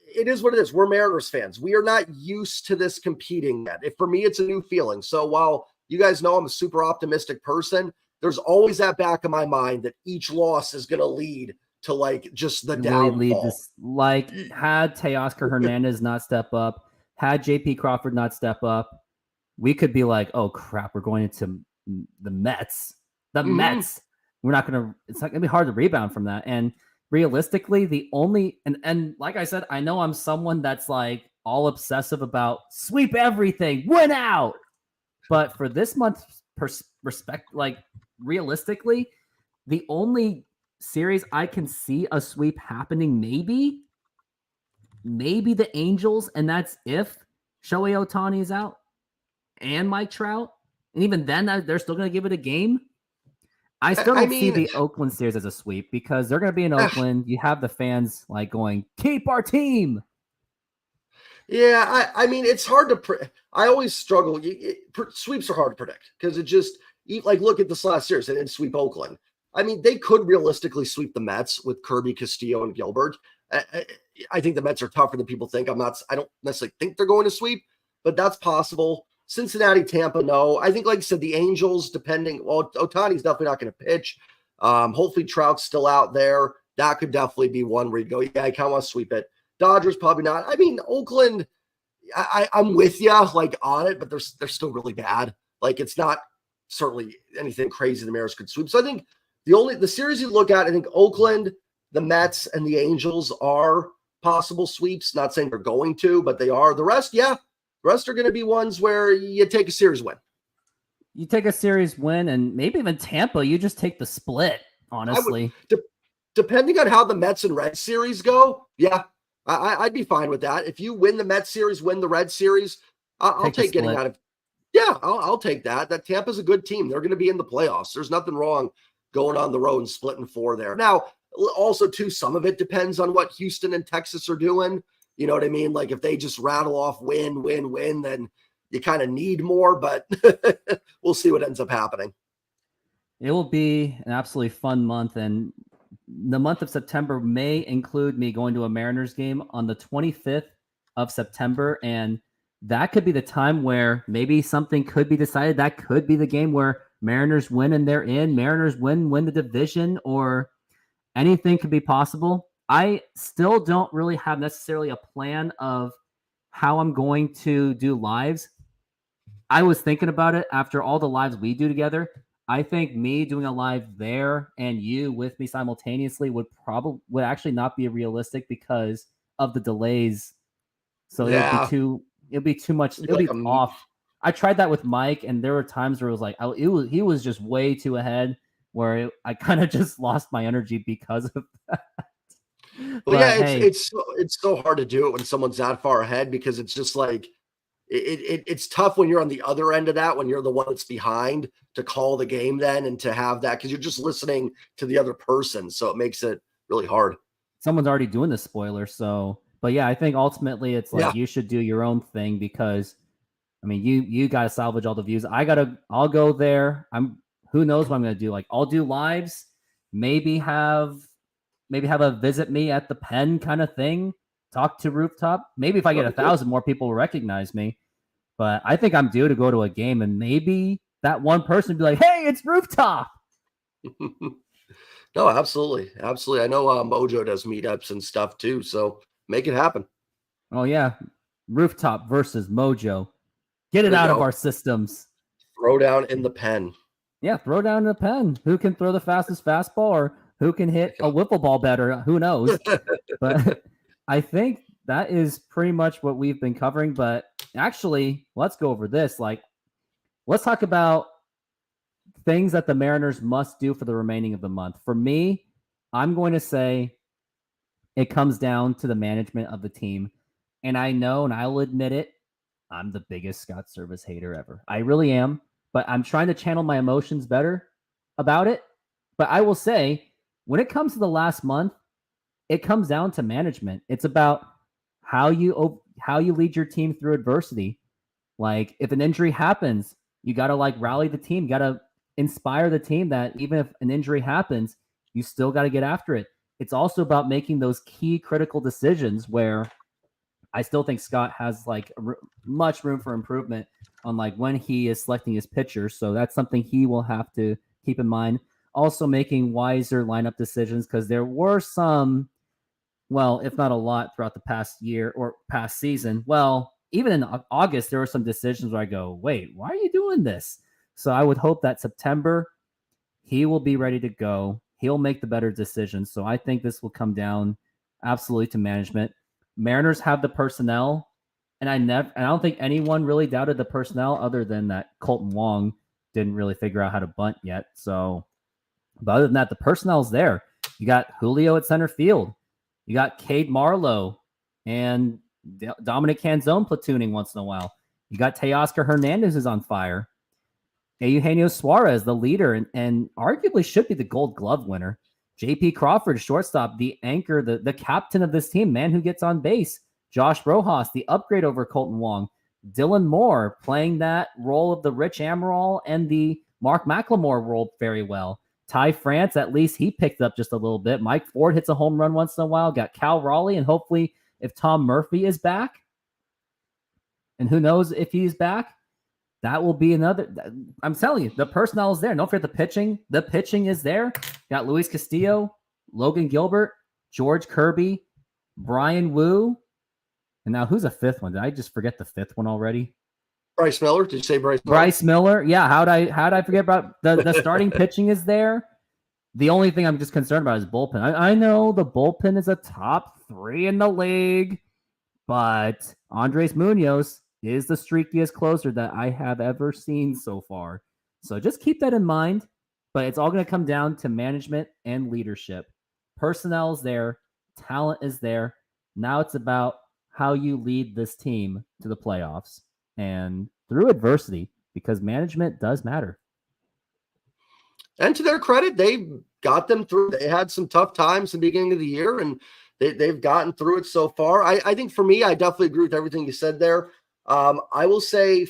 it is what it is. We're Mariners fans. We are not used to this competing yet. For me, it's a new feeling. So while you guys know I'm a super optimistic person, there's always that back of my mind that each loss is going to lead to like just the downfall. Like had Teoscar Hernandez not step up, had JP Crawford not step up, we could be like, oh crap, we're going into the Mets. Mets. It's not going to be hard to rebound from that. And realistically, the only, and like I said, I know I'm someone that's like all obsessive about sweep everything, win out. But for this month's respect, like realistically, the only series I can see a sweep happening, maybe the Angels, and that's if Shohei Ohtani is out and Mike Trout. And even then, they're still going to give it a game. I still don't see the Oakland series as a sweep, because they're going to be in Oakland. You have the fans like going, keep our team. Yeah, I mean, it's hard to. I always struggle. Sweeps are hard to predict because it just like look at this last series. They didn't sweep Oakland. I mean, they could realistically sweep the Mets with Kirby, Castillo, and Gilbert. I think the Mets are tougher than people think. I don't necessarily think they're going to sweep, but that's possible. Cincinnati, Tampa, no. I think, like I said, the Angels, Ohtani's definitely not going to pitch. Hopefully Trout's still out there. That could definitely be one where you go, yeah, I kind of want to sweep it. Dodgers, probably not. I mean, Oakland, I'm with you, like, on it, but they're still really bad. Like, it's not certainly anything crazy the Mariners could sweep. So I think the series you look at, I think Oakland, the Mets, and the Angels are possible sweeps. Not saying they're going to, but they are. The rest, yeah. The rest are going to be ones where you take a series win. You take a series win, and maybe even Tampa, you just take the split, honestly. Depending on how the Mets and Red series go, yeah, I'd be fine with that. If you win the Mets series, win the Red series, I'll take getting out of. Yeah, I'll take that. That Tampa's a good team. They're going to be in the playoffs. There's nothing wrong going on the road and splitting 4 there. Now, also, too, some of it depends on what Houston and Texas are doing. You know what I mean? Like if they just rattle off win, then you kind of need more, but we'll see what ends up happening. It will be an absolutely fun month, and the month of September may include me going to a Mariners game on the 25th of September, and that could be the time where maybe something could be decided. That could be the game where Mariners win and they're in, Mariners win the division, or anything could be possible. I still don't really have necessarily a plan of how I'm going to do lives. I was thinking about it after all the lives we do together. I think me doing a live there and you with me simultaneously would actually not be realistic because of the delays So Yeah. it'd be too much. You'd It'll be be like, off. I tried that with Mike, and there were times where it was like, he was just way too ahead, where I kind of just lost my energy because of that. well, yeah, But hey, it's so hard to do it when someone's that far ahead because it's just like it's tough when you're on the other end of that, when you're the one that's behind to call the game then and to have that because you're just listening to the other person. So it makes it really hard. someone's already doing the spoiler. So, but yeah, I think ultimately it's Yeah. like you should do your own thing because I mean, you got to salvage all the views. I'll go there. Who knows what I'm going to do? Like, I'll do lives, maybe have a visit me at the pen kind of thing. Talk to Rooftop. Maybe if I get That'd be good. 1,000 more people will recognize me. But I think I'm due to go to a game, and maybe that one person would be like, "Hey, it's Rooftop." No, absolutely. Absolutely. I know Mojo does meetups and stuff too. So make it happen. Oh yeah, Rooftop versus Mojo. Get it There you out of go. our systems. Throw down in the pen. Yeah, throw down the pen. Who can throw the fastest fastball, or who can hit a wiffle ball better? Who knows? But I think that is pretty much what we've been covering. But actually, let's go over this. Like, let's talk about things that the Mariners must do for the remaining of the month. For me, I'm going to say it comes down to the management of the team. And I know, and I'll admit it, I'm the biggest Scott Service hater ever. I really am. But I'm trying to channel my emotions better about it. But I will say, when it comes to the last month, it comes down to management. It's about how you lead your team through adversity. Like if an injury happens, you got to like rally the team, got to inspire the team that even if an injury happens, you still got to get after it. It's also about making those key critical decisions where I still think Scott has like much room for improvement on like when he is selecting his pitchers. So that's something he will have to keep in mind. Also making wiser lineup decisions because there were some, well, if not a lot throughout the past year or past season. Well, even in August, there were some decisions where I go, wait, why are you doing this? So I would hope that September, he will be ready to go. He'll make the better decisions. So I think this will come down absolutely to management. Mariners have the personnel, and I don't think anyone really doubted the personnel other than that Colton Wong didn't really figure out how to bunt yet. So, but other than that, the personnel's there. You got Julio at center field. You got Cade Marlowe and Dominic Canzone platooning once in a while. You got Teoscar Hernandez is on fire. Eugenio Suarez, the leader, and arguably should be the Gold Glove winner. J.P. Crawford, shortstop, the anchor, the captain of this team, man who gets on base. Josh Rojas, the upgrade over Colton Wong. Dylan Moore playing that role of the Rich Amaral and the Mark McLemore role very well. Ty France, at least he picked up just a little bit. Mike Ford hits a home run once in a while. Got Cal Raleigh, and hopefully if Tom Murphy is back, and who knows if he's back, that will be another. I'm telling you, the personnel is there. Don't forget the pitching. The pitching is there. Got Luis Castillo, Logan Gilbert, George Kirby, Brian Wu. And now who's a fifth one? Did I just forget the fifth one already? Bryce Miller. Did you say Bryce Miller? Bryce Miller. Yeah. How'd I forget about the starting pitching is there? The only thing I'm just concerned about is bullpen. I know the bullpen is a top 3 in the league, but Andres Munoz is the streakiest closer that I have ever seen so far. So just keep that in mind. But it's all going to come down to management and leadership. Personnel is there, talent is there. Now it's about how you lead this team to the playoffs and through adversity, because management does matter. And to their credit, they got them through. They had some tough times in the beginning of the year, and they've gotten through it so far. I think for me, I definitely agree with everything you said there. I will say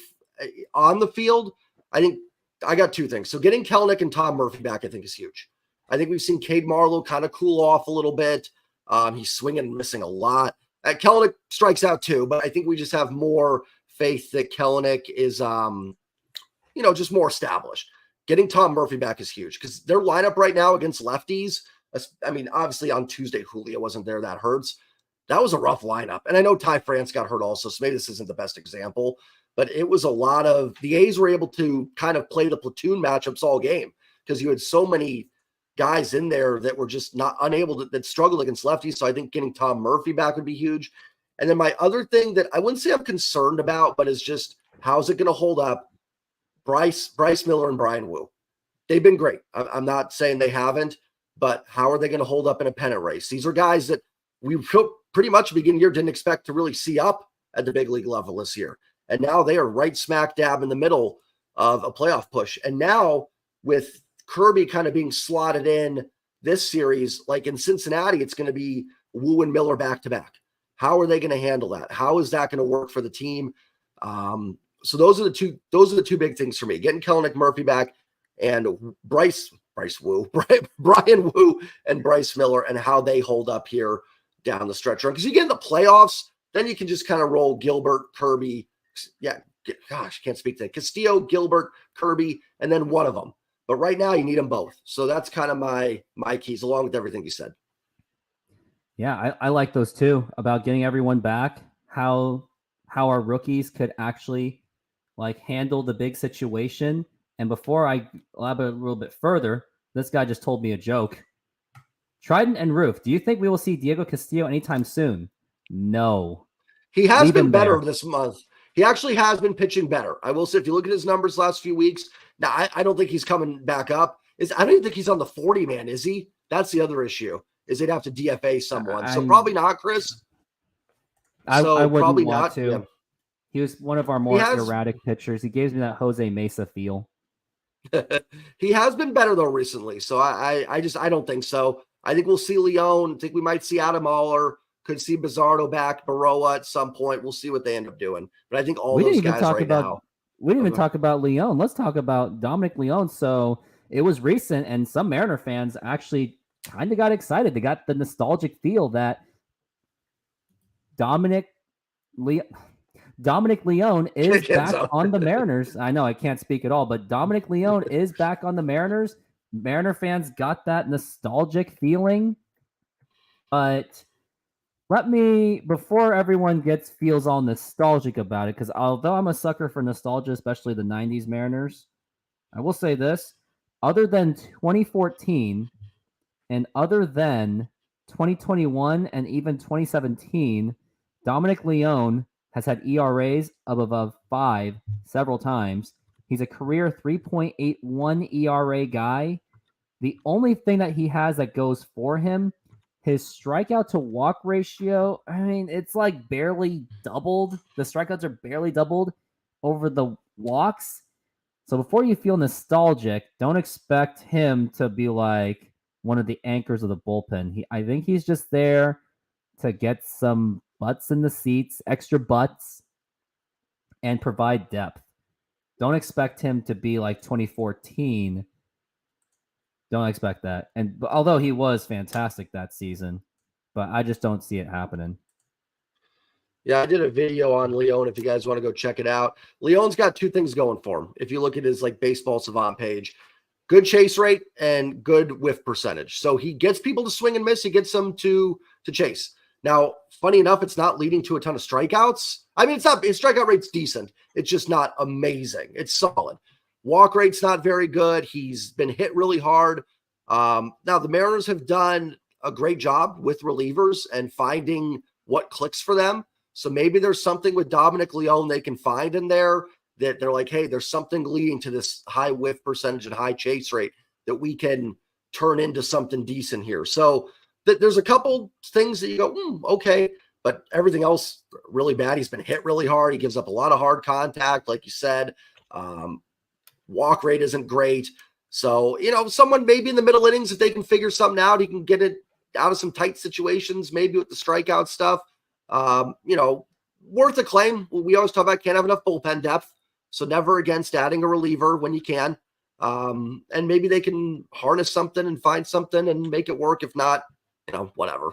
on the field, I think I got two things. So getting Kelenic and Tom Murphy back, I think, is huge. I think we've seen Cade Marlowe kind of cool off a little bit. He's swinging and missing a lot. Kelenic strikes out too, but I think we just have more faith that Kelenic is, just more established. Getting Tom Murphy back is huge because their lineup right now against lefties, I mean, obviously on Tuesday, Julio wasn't there. That hurts. That was a rough lineup. And I know Ty France got hurt also, so maybe this isn't the best example, but it was a lot of the A's were able to kind of play the platoon matchups all game because you had so many guys in there that were just not unable to, that struggled against lefties. So I think getting Tom Murphy back would be huge. And then my other thing that I wouldn't say I'm concerned about, but is just how's it going to hold up? Bryce Miller and Brian Wu. They've been great. I'm not saying they haven't, but how are they going to hold up in a pennant race? These are guys that we pretty much beginning of the year didn't expect to really see up at the big league level this year. And now they are right smack dab in the middle of a playoff push. And now with Kirby kind of being slotted in this series, like in Cincinnati, it's going to be Wu and Miller back to back. How are they going to handle that? How is that going to work for the team? So those are the two big things for me: getting Kelenic Murphy back and Brian Wu and Bryce Miller, and how they hold up here down the stretch run. Because you get in the playoffs, then you can just kind of roll Gilbert, Kirby. Yeah, gosh, can't speak to that. Castillo, Gilbert, Kirby, and then one of them. But right now, you need them both. So that's kind of my keys, along with everything you said. Yeah, I like those too, about getting everyone back. How our rookies could actually like handle the big situation. And before I elaborate a little bit further, this guy just told me a joke. Trident and Roof, do you think we will see Diego Castillo anytime soon? No. He has Leave been him better there. this month. He actually has been pitching better. I will say, if you look at his numbers last few weeks, now I don't think he's coming back up. I don't even think he's on the 40 man, is he? That's the other issue, is they'd have to DFA someone. So probably not, Chris. I So wouldn't probably want not. to. Yeah. He was one of our more erratic pitchers. He gives me that Jose Mesa feel. He has been better though recently. So I don't think so. I think we'll see Leon. I think we might see Adam Aller. Could see Bizzardo back, Baroa at some point. We'll see what they end up doing. But I think all those guys right now. We didn't even talk about Leon. Let's talk about Dominic Leon. So it was recent, and some Mariner fans actually kind of got excited. They got the nostalgic feel that Dominic Leon is back on the Mariners. I know I can't speak at all, but Dominic Leon is back on the Mariners. Mariner fans got that nostalgic feeling. But let me, before everyone feels all nostalgic about it, because although I'm a sucker for nostalgia, especially the 90s Mariners, I will say this: other than 2014 and other than 2021 and even 2017, Dominic Leon has had ERAs of above 5 several times. He's a career 3.81 ERA guy. The only thing that he has that goes for him, his strikeout to walk ratio, I mean, it's like barely doubled. The strikeouts are barely doubled over the walks. So before you feel nostalgic, don't expect him to be like one of the anchors of the bullpen. I think he's just there to get some butts in the seats, extra butts, and provide depth. Don't expect him to be like 2014. Don't expect that. And although he was fantastic that season, but I just don't see it happening. Yeah, I did a video on Leon if you guys want to go check it out. Leon's got two things going for him. If you look at his like baseball savant page, good chase rate and good whiff percentage. So he gets people to swing and miss. He gets them to chase. Now, funny enough, it's not leading to a ton of strikeouts. I mean, it's not, his strikeout rate's decent. It's just not amazing. It's solid. Walk rate's not very good. He's been hit really hard. Now, the Mariners have done a great job with relievers and finding what clicks for them. So maybe there's something with Dominic Leon they can find in there that they're like, hey, there's something leading to this high whiff percentage and high chase rate that we can turn into something decent here. So there's a couple things that you go, okay, but everything else really bad. He's been hit really hard. He gives up a lot of hard contact, like you said. Walk rate isn't great. So, someone maybe in the middle innings, if they can figure something out, he can get it out of some tight situations, maybe with the strikeout stuff. Worth a claim. We always talk about can't have enough bullpen depth. So never against adding a reliever when you can. And maybe they can harness something and find something and make it work. If not, whatever.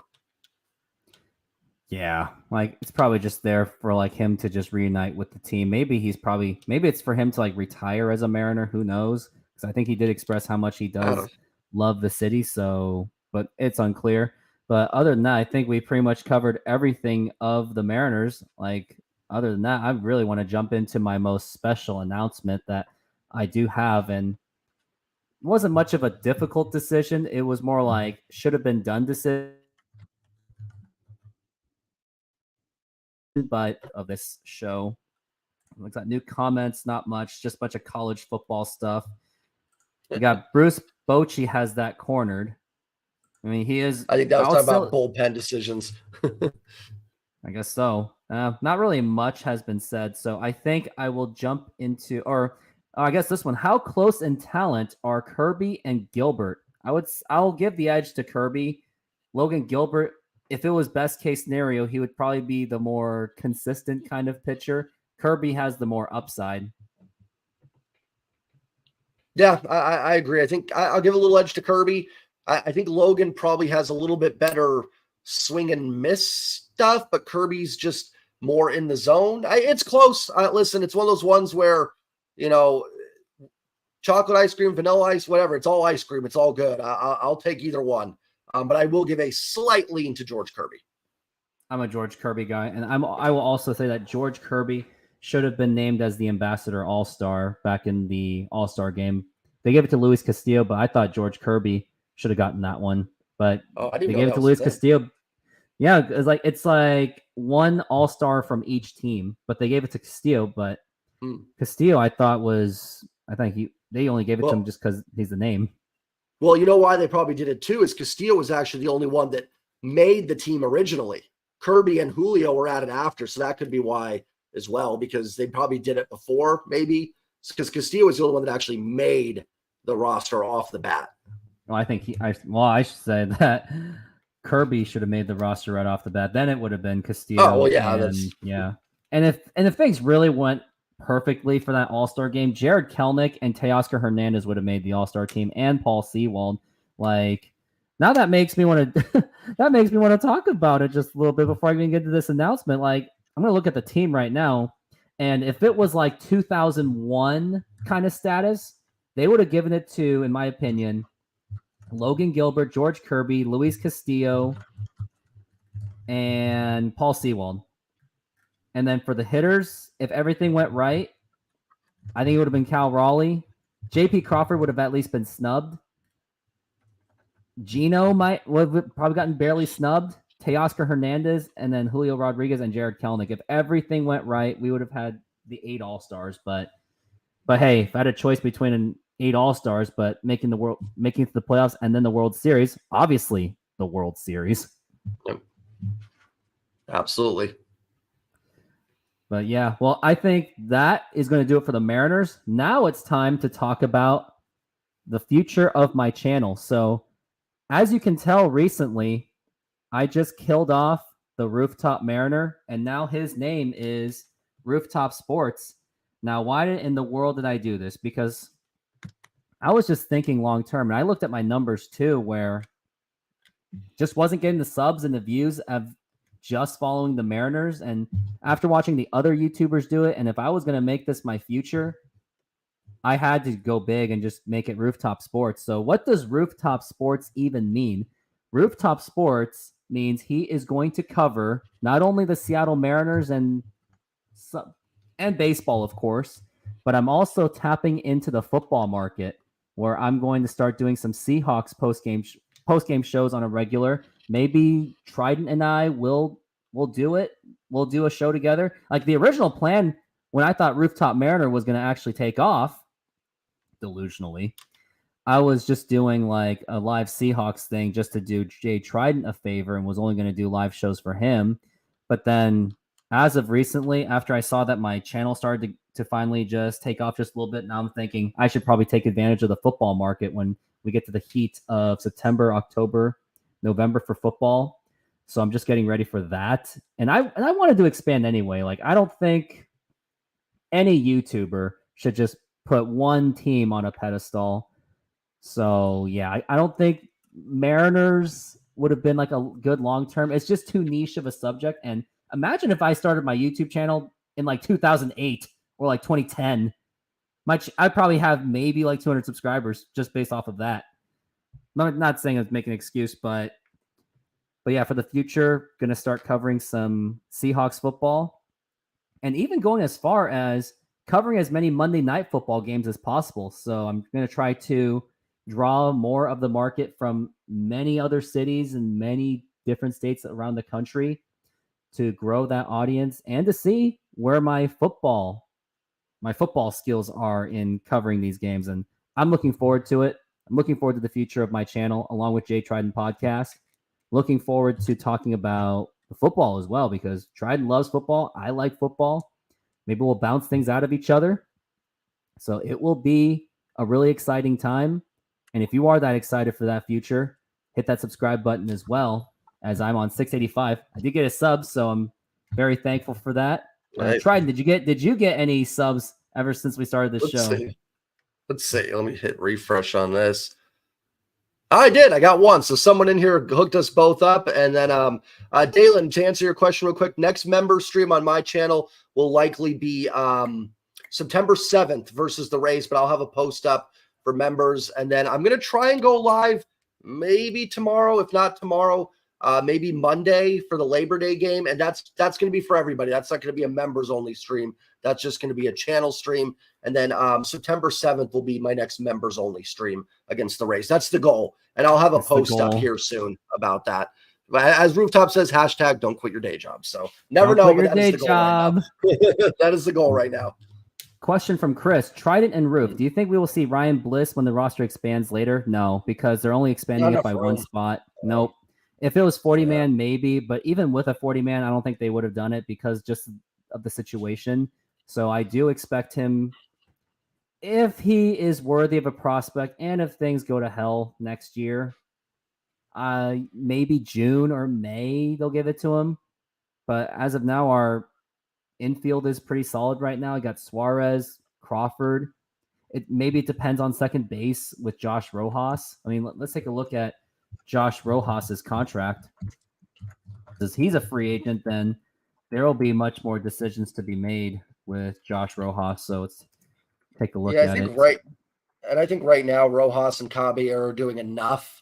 Yeah, like it's probably just there for like him to just reunite with the team. Maybe it's for him to like retire as a Mariner. Who knows? Because I think he did express how much he does love the city. So, but it's unclear. But other than that, I think we pretty much covered everything of the Mariners. Like, other than that, I really want to jump into my most special announcement that I do have. And it wasn't much of a difficult decision. It was more like should have been done decision. but of this show. Looks like new comments, not much, just a bunch of college football stuff. We got Bruce Bochy has that cornered. I mean, he is. I think that was talking still, about bullpen decisions. I guess so. Not really much has been said, so I think I will jump into, or I guess this one. How close in talent are Kirby and Gilbert? I'll give the edge to Kirby. Logan Gilbert, if it was best case scenario, he would probably be the more consistent kind of pitcher. Kirby has the more upside. Yeah, I agree. I think I'll give a little edge to Kirby. I think Logan probably has a little bit better swing and miss stuff, but Kirby's just more in the zone. It's close. Listen, it's one of those ones where, chocolate ice cream, vanilla ice, whatever. It's all ice cream. It's all good. I'll take either one. But I will give a slight lean to George Kirby. I'm a George Kirby guy, and I will also say that George Kirby should have been named as the Ambassador All-Star back in the All-Star game. They gave it to Luis Castillo, but I thought George Kirby should have gotten that one. But they gave it to Luis Castillo. Yeah, it's like one All-Star from each team, but they gave it to Castillo. But Castillo, I think they only gave it to him just because he's the name. Well, you know why they probably did it too is Castillo was actually the only one that made the team originally. Kirby and Julio were at it after, so that could be why as well, because they probably did it before, maybe, because Castillo was the only one that actually made the roster off the bat. Well, I think I should say that Kirby should have made the roster right off the bat. Then it would have been Castillo. Oh, well, yeah. And if things really went perfectly for that All-Star game, Jared Kelenic and Teoscar Hernandez would have made the All-Star team, and Paul Sewald. Now that makes me want to talk about it just a little bit before I even get to this announcement. I'm going to look at the team right now, and if it was 2001 kind of status, they would have given it to, in my opinion, Logan Gilbert, George Kirby, Luis Castillo, and Paul Sewald. And then for the hitters, if everything went right, I think it would have been Cal Raleigh. J.P. Crawford would have at least been snubbed. Gino would have probably gotten barely snubbed. Teoscar Hernandez, and then Julio Rodriguez and Jared Kelenic. If everything went right, we would have had the 8 All-Stars. But hey, if I had a choice between an 8 All-Stars, but making it to the playoffs and then the World Series, obviously the World Series. Yep. Absolutely. But yeah, well, I think that is going to do it for the Mariners. Now it's time to talk about the future of my channel. So as you can tell recently, I just killed off the Rooftop Mariner, and now his name is Rooftop Sports. Now, why in the world did I do this? Because I was just thinking long term, and I looked at my numbers too, where just wasn't getting the subs and the views of just following the Mariners. And after watching the other YouTubers do it, and if I was going to make this my future, I had to go big and just make it Rooftop Sports. So what does Rooftop Sports even mean? Rooftop Sports means he is going to cover not only the Seattle Mariners and baseball, of course, but I'm also tapping into the football market, where I'm going to start doing some Seahawks post-game shows on a regular. Maybe Trident and I will do it. We'll do a show together. The original plan, when I thought Rooftop Mariner was going to actually take off, delusionally, I was just doing a live Seahawks thing just to do Jay Trident a favor, and was only going to do live shows for him. But then as of recently, after I saw that my channel started to finally just take off just a little bit, now I'm thinking I should probably take advantage of the football market when we get to the heat of September, October, November for football. So I'm just getting ready for that. And I wanted to expand anyway. I don't think any YouTuber should just put one team on a pedestal. So yeah, I don't think Mariners would have been a good long term. It's just too niche of a subject. And imagine if I started my YouTube channel in 2008 or 2010. I'd probably have maybe 200 subscribers just based off of that. Not saying I'd make an excuse, but yeah, for the future, gonna start covering some Seahawks football, and even going as far as covering as many Monday Night Football games as possible. So I'm gonna try to draw more of the market from many other cities and many different states around the country to grow that audience and to see where my football skills are in covering these games. And I'm looking forward to it. I'm looking forward to the future of my channel, along with Jay Trident Podcast. Looking forward to talking about the football as well, because Trident loves football. I like football. Maybe we'll bounce things out of each other. So it will be a really exciting time. And if you are that excited for that future, hit that subscribe button as well, as I'm on 685. I did get a sub, so I'm very thankful for that. Right. Trident, did you get any subs ever since we started this show? Let's see. Let me hit refresh on this. I did. I got one. So someone in here hooked us both up. And then Dalen, to answer your question real quick, next member stream on my channel will likely be September 7th versus the Rays, but I'll have a post up for members. And then I'm going to try and go live maybe tomorrow, if not tomorrow, maybe Monday for the Labor Day game. And that's going to be for everybody. That's not going to be a members only stream. That's just going to be a channel stream. And then September 7th will be my next members only stream against the Rays. That's the goal. And I'll have a post up here soon about that. As Rooftop says, hashtag don't quit your day job. So never know, but that is the goal right now. That is the goal right now. Question from Chris. Trident and Roof. Do you think we will see Ryan Bliss when the roster expands later? No, because they're only expanding it by one spot. Nope. If it was 40-man, maybe. But even with a 40-man, I don't think they would have done it because just of the situation. So I do expect him, if he is worthy of a prospect and if things go to hell next year, maybe June or May they'll give it to him. But as of now, our infield is pretty solid right now. I got Suarez, Crawford. Maybe it depends on second base with Josh Rojas. I mean, let's take a look at Josh Rojas's contract. As he's a free agent, then there will be much more decisions to be made with Josh Rojas. So let's take a look at it. I think right now Rojas and Kabe are doing enough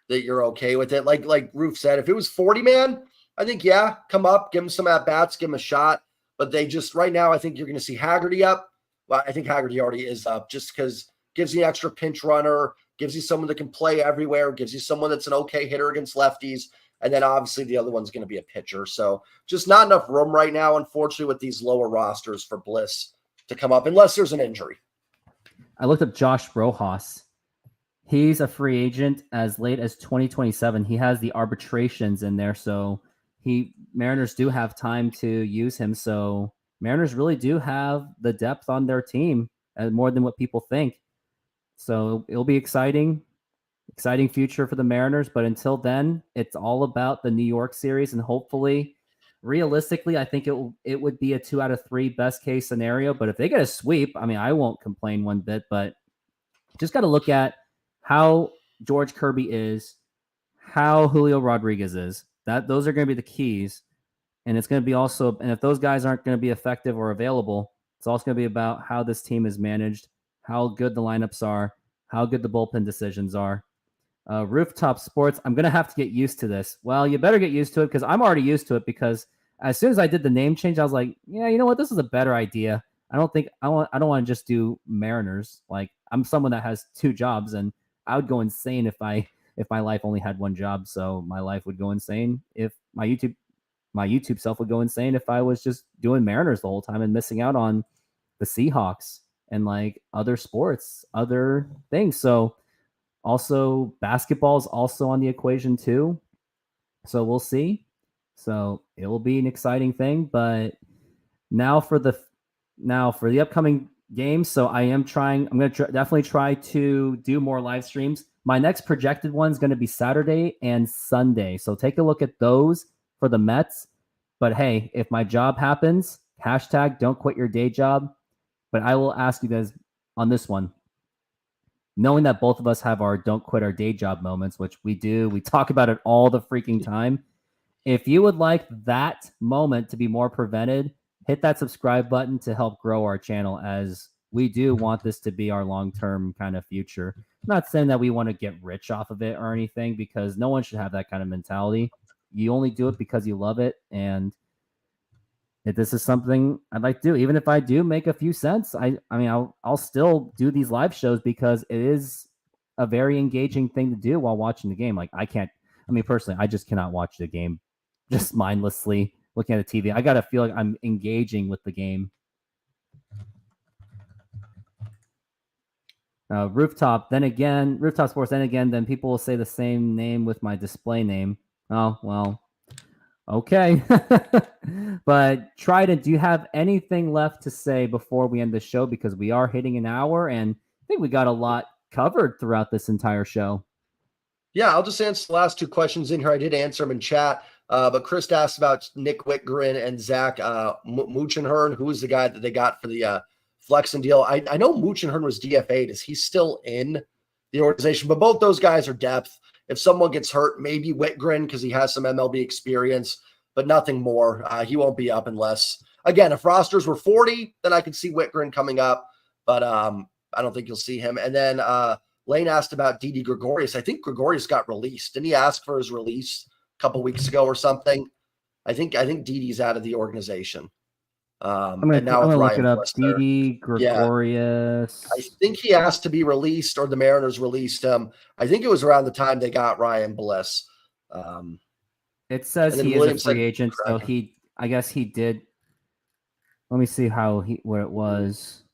that you're okay with it. Like Roof said, if it was 40-man, I think, yeah, come up, give him some at-bats, give him a shot. But they just, right now, I think you're going to see Haggerty up. Well, I think Haggerty already is up just because gives you an extra pinch runner, gives you someone that can play everywhere, gives you someone that's an okay hitter against lefties. And then obviously the other one's going to be a pitcher. So just not enough room right now, unfortunately, with these lower rosters for Bliss to come up unless there's an injury. I looked up Josh Rojas. He's a free agent as late as 2027. He has the arbitrations in there, so Mariners do have time to use him. So Mariners really do have the depth on their team more than what people think. So it'll be exciting future for the Mariners. But until then, it's all about the New York series, and hopefully, realistically, I think it would be a 2 out of 3 best case scenario. But if they get a sweep, I mean, I won't complain one bit. But just got to look at how George Kirby is, how Julio Rodriguez is. Those are going to be the keys. And it's going to be also, and if those guys aren't going to be effective or available, it's also going to be about how this team is managed, how good the lineups are, how good the bullpen decisions are. Rooftop Sports, I'm going to have to get used to this. Well, you better get used to it because I'm already used to it, because as soon as I did the name change, I was like, yeah, you know what? This is a better idea. I don't want to just do Mariners. Like, I'm someone that has 2 jobs, and I would go insane if my life only had 1 job. So my life would go insane if my YouTube self would go insane if I was just doing Mariners the whole time and missing out on the Seahawks and like other sports, other things. So also basketball is also on the equation too. So we'll see. So it will be an exciting thing. But now for the upcoming games. So I'm going to definitely try to do more live streams. My next projected one is going to be Saturday and Sunday. So take a look at those for the Mets. But hey, if my job happens, hashtag don't quit your day job. But I will ask you guys on this one, knowing that both of us have our don't quit our day job moments, which we do, we talk about it all the freaking time. If you would like that moment to be more prevented, hit that subscribe button to help grow our channel, as we do want this to be our long-term kind of future. I'm not saying that we want to get rich off of it or anything, because no one should have that kind of mentality. You only do it because you love it. And if this is something I'd like to do, even if I do make a few cents, I'll still do these live shows because it is a very engaging thing to do while watching the game. Like personally, I just cannot watch the game just mindlessly looking at the TV. I got to feel like I'm engaging with the game. Rooftop, then again, Rooftop Sports, then people will say the same name with my display name. Oh, well, okay. But Trident, do you have anything left to say before we end the show? Because we are hitting an hour, and I think we got a lot covered throughout this entire show. Yeah, I'll just answer the last two questions in here. I did answer them in chat, but Chris asked about Nick Whitgren and Zach Muchenhern, who is the guy that they got for the flexing deal. I know Muchenhern was DFA'd. Is he still in the organization? But both those guys are depth. If someone gets hurt, maybe Whitgren because he has some MLB experience, but nothing more. He won't be up unless, again, if rosters were 40, then I could see Whitgren coming up, but I don't think you'll see him. And then Lane asked about Didi Gregorius. I think Gregorius got released. Didn't he ask for his release a couple weeks ago or something? I think Didi's out of the organization. I'm gonna look it up. Didi Gregorius. Yeah. I think he asked to be released, or the Mariners released him. I think it was around the time they got Ryan Bliss. It says he is a free agent, so I guess he did. Let me see where it was.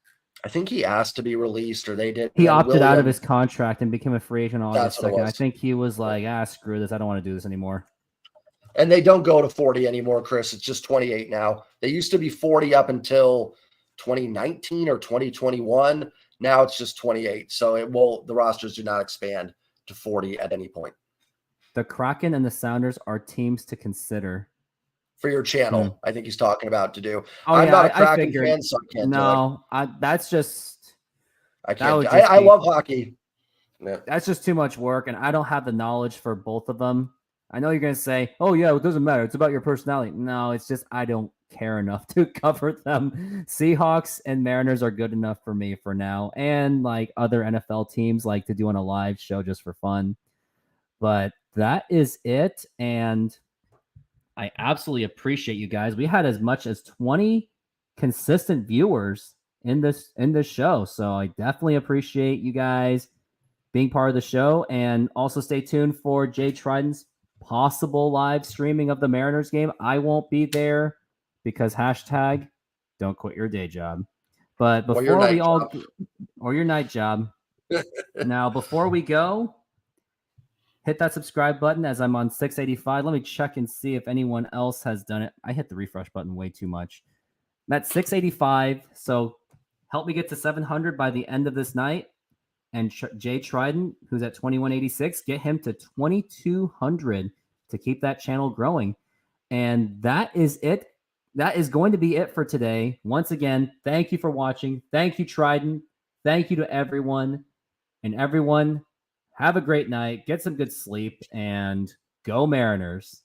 I think he asked to be released, or they did. He opted out of his contract and became a free agent on August 2nd. I think he was like, screw this. I don't want to do this anymore. And they don't go to 40 anymore, Chris. It's just 28 now. They used to be 40 up until 2019 or 2021. Now it's just 28. So the rosters do not expand to 40 at any point. The Kraken and the Sounders are teams to consider. For your channel, I think he's talking about to do. I'm not a Kraken fan, so I can't do it. That's just... I can't. I love hockey. Yeah. That's just too much work, and I don't have the knowledge for both of them. I know you're going to say, oh, yeah, it doesn't matter. It's about your personality. No, it's just I don't care enough to cover them. Seahawks and Mariners are good enough for me for now, and like other NFL teams like to do on a live show just for fun. But that is it, and I absolutely appreciate you guys. We had as much as 20 consistent viewers in this show, so I definitely appreciate you guys being part of the show. And also stay tuned for Jay Trident's possible live streaming of the Mariners game. I won't be there because hashtag don't quit your day job. But before or your night job. Now, before we go, hit that subscribe button as I'm on 685. Let me check and see if anyone else has done it. I hit the refresh button way too much. I'm at 685, so help me get to 700 by the end of this night. And Jay Trident, who's at 2186, get him to 2200 to keep that channel growing. And that is it. That is going to be it for today. Once again, thank you for watching. Thank you, Trident. Thank you to everyone. And everyone, have a great night. Get some good sleep and go Mariners.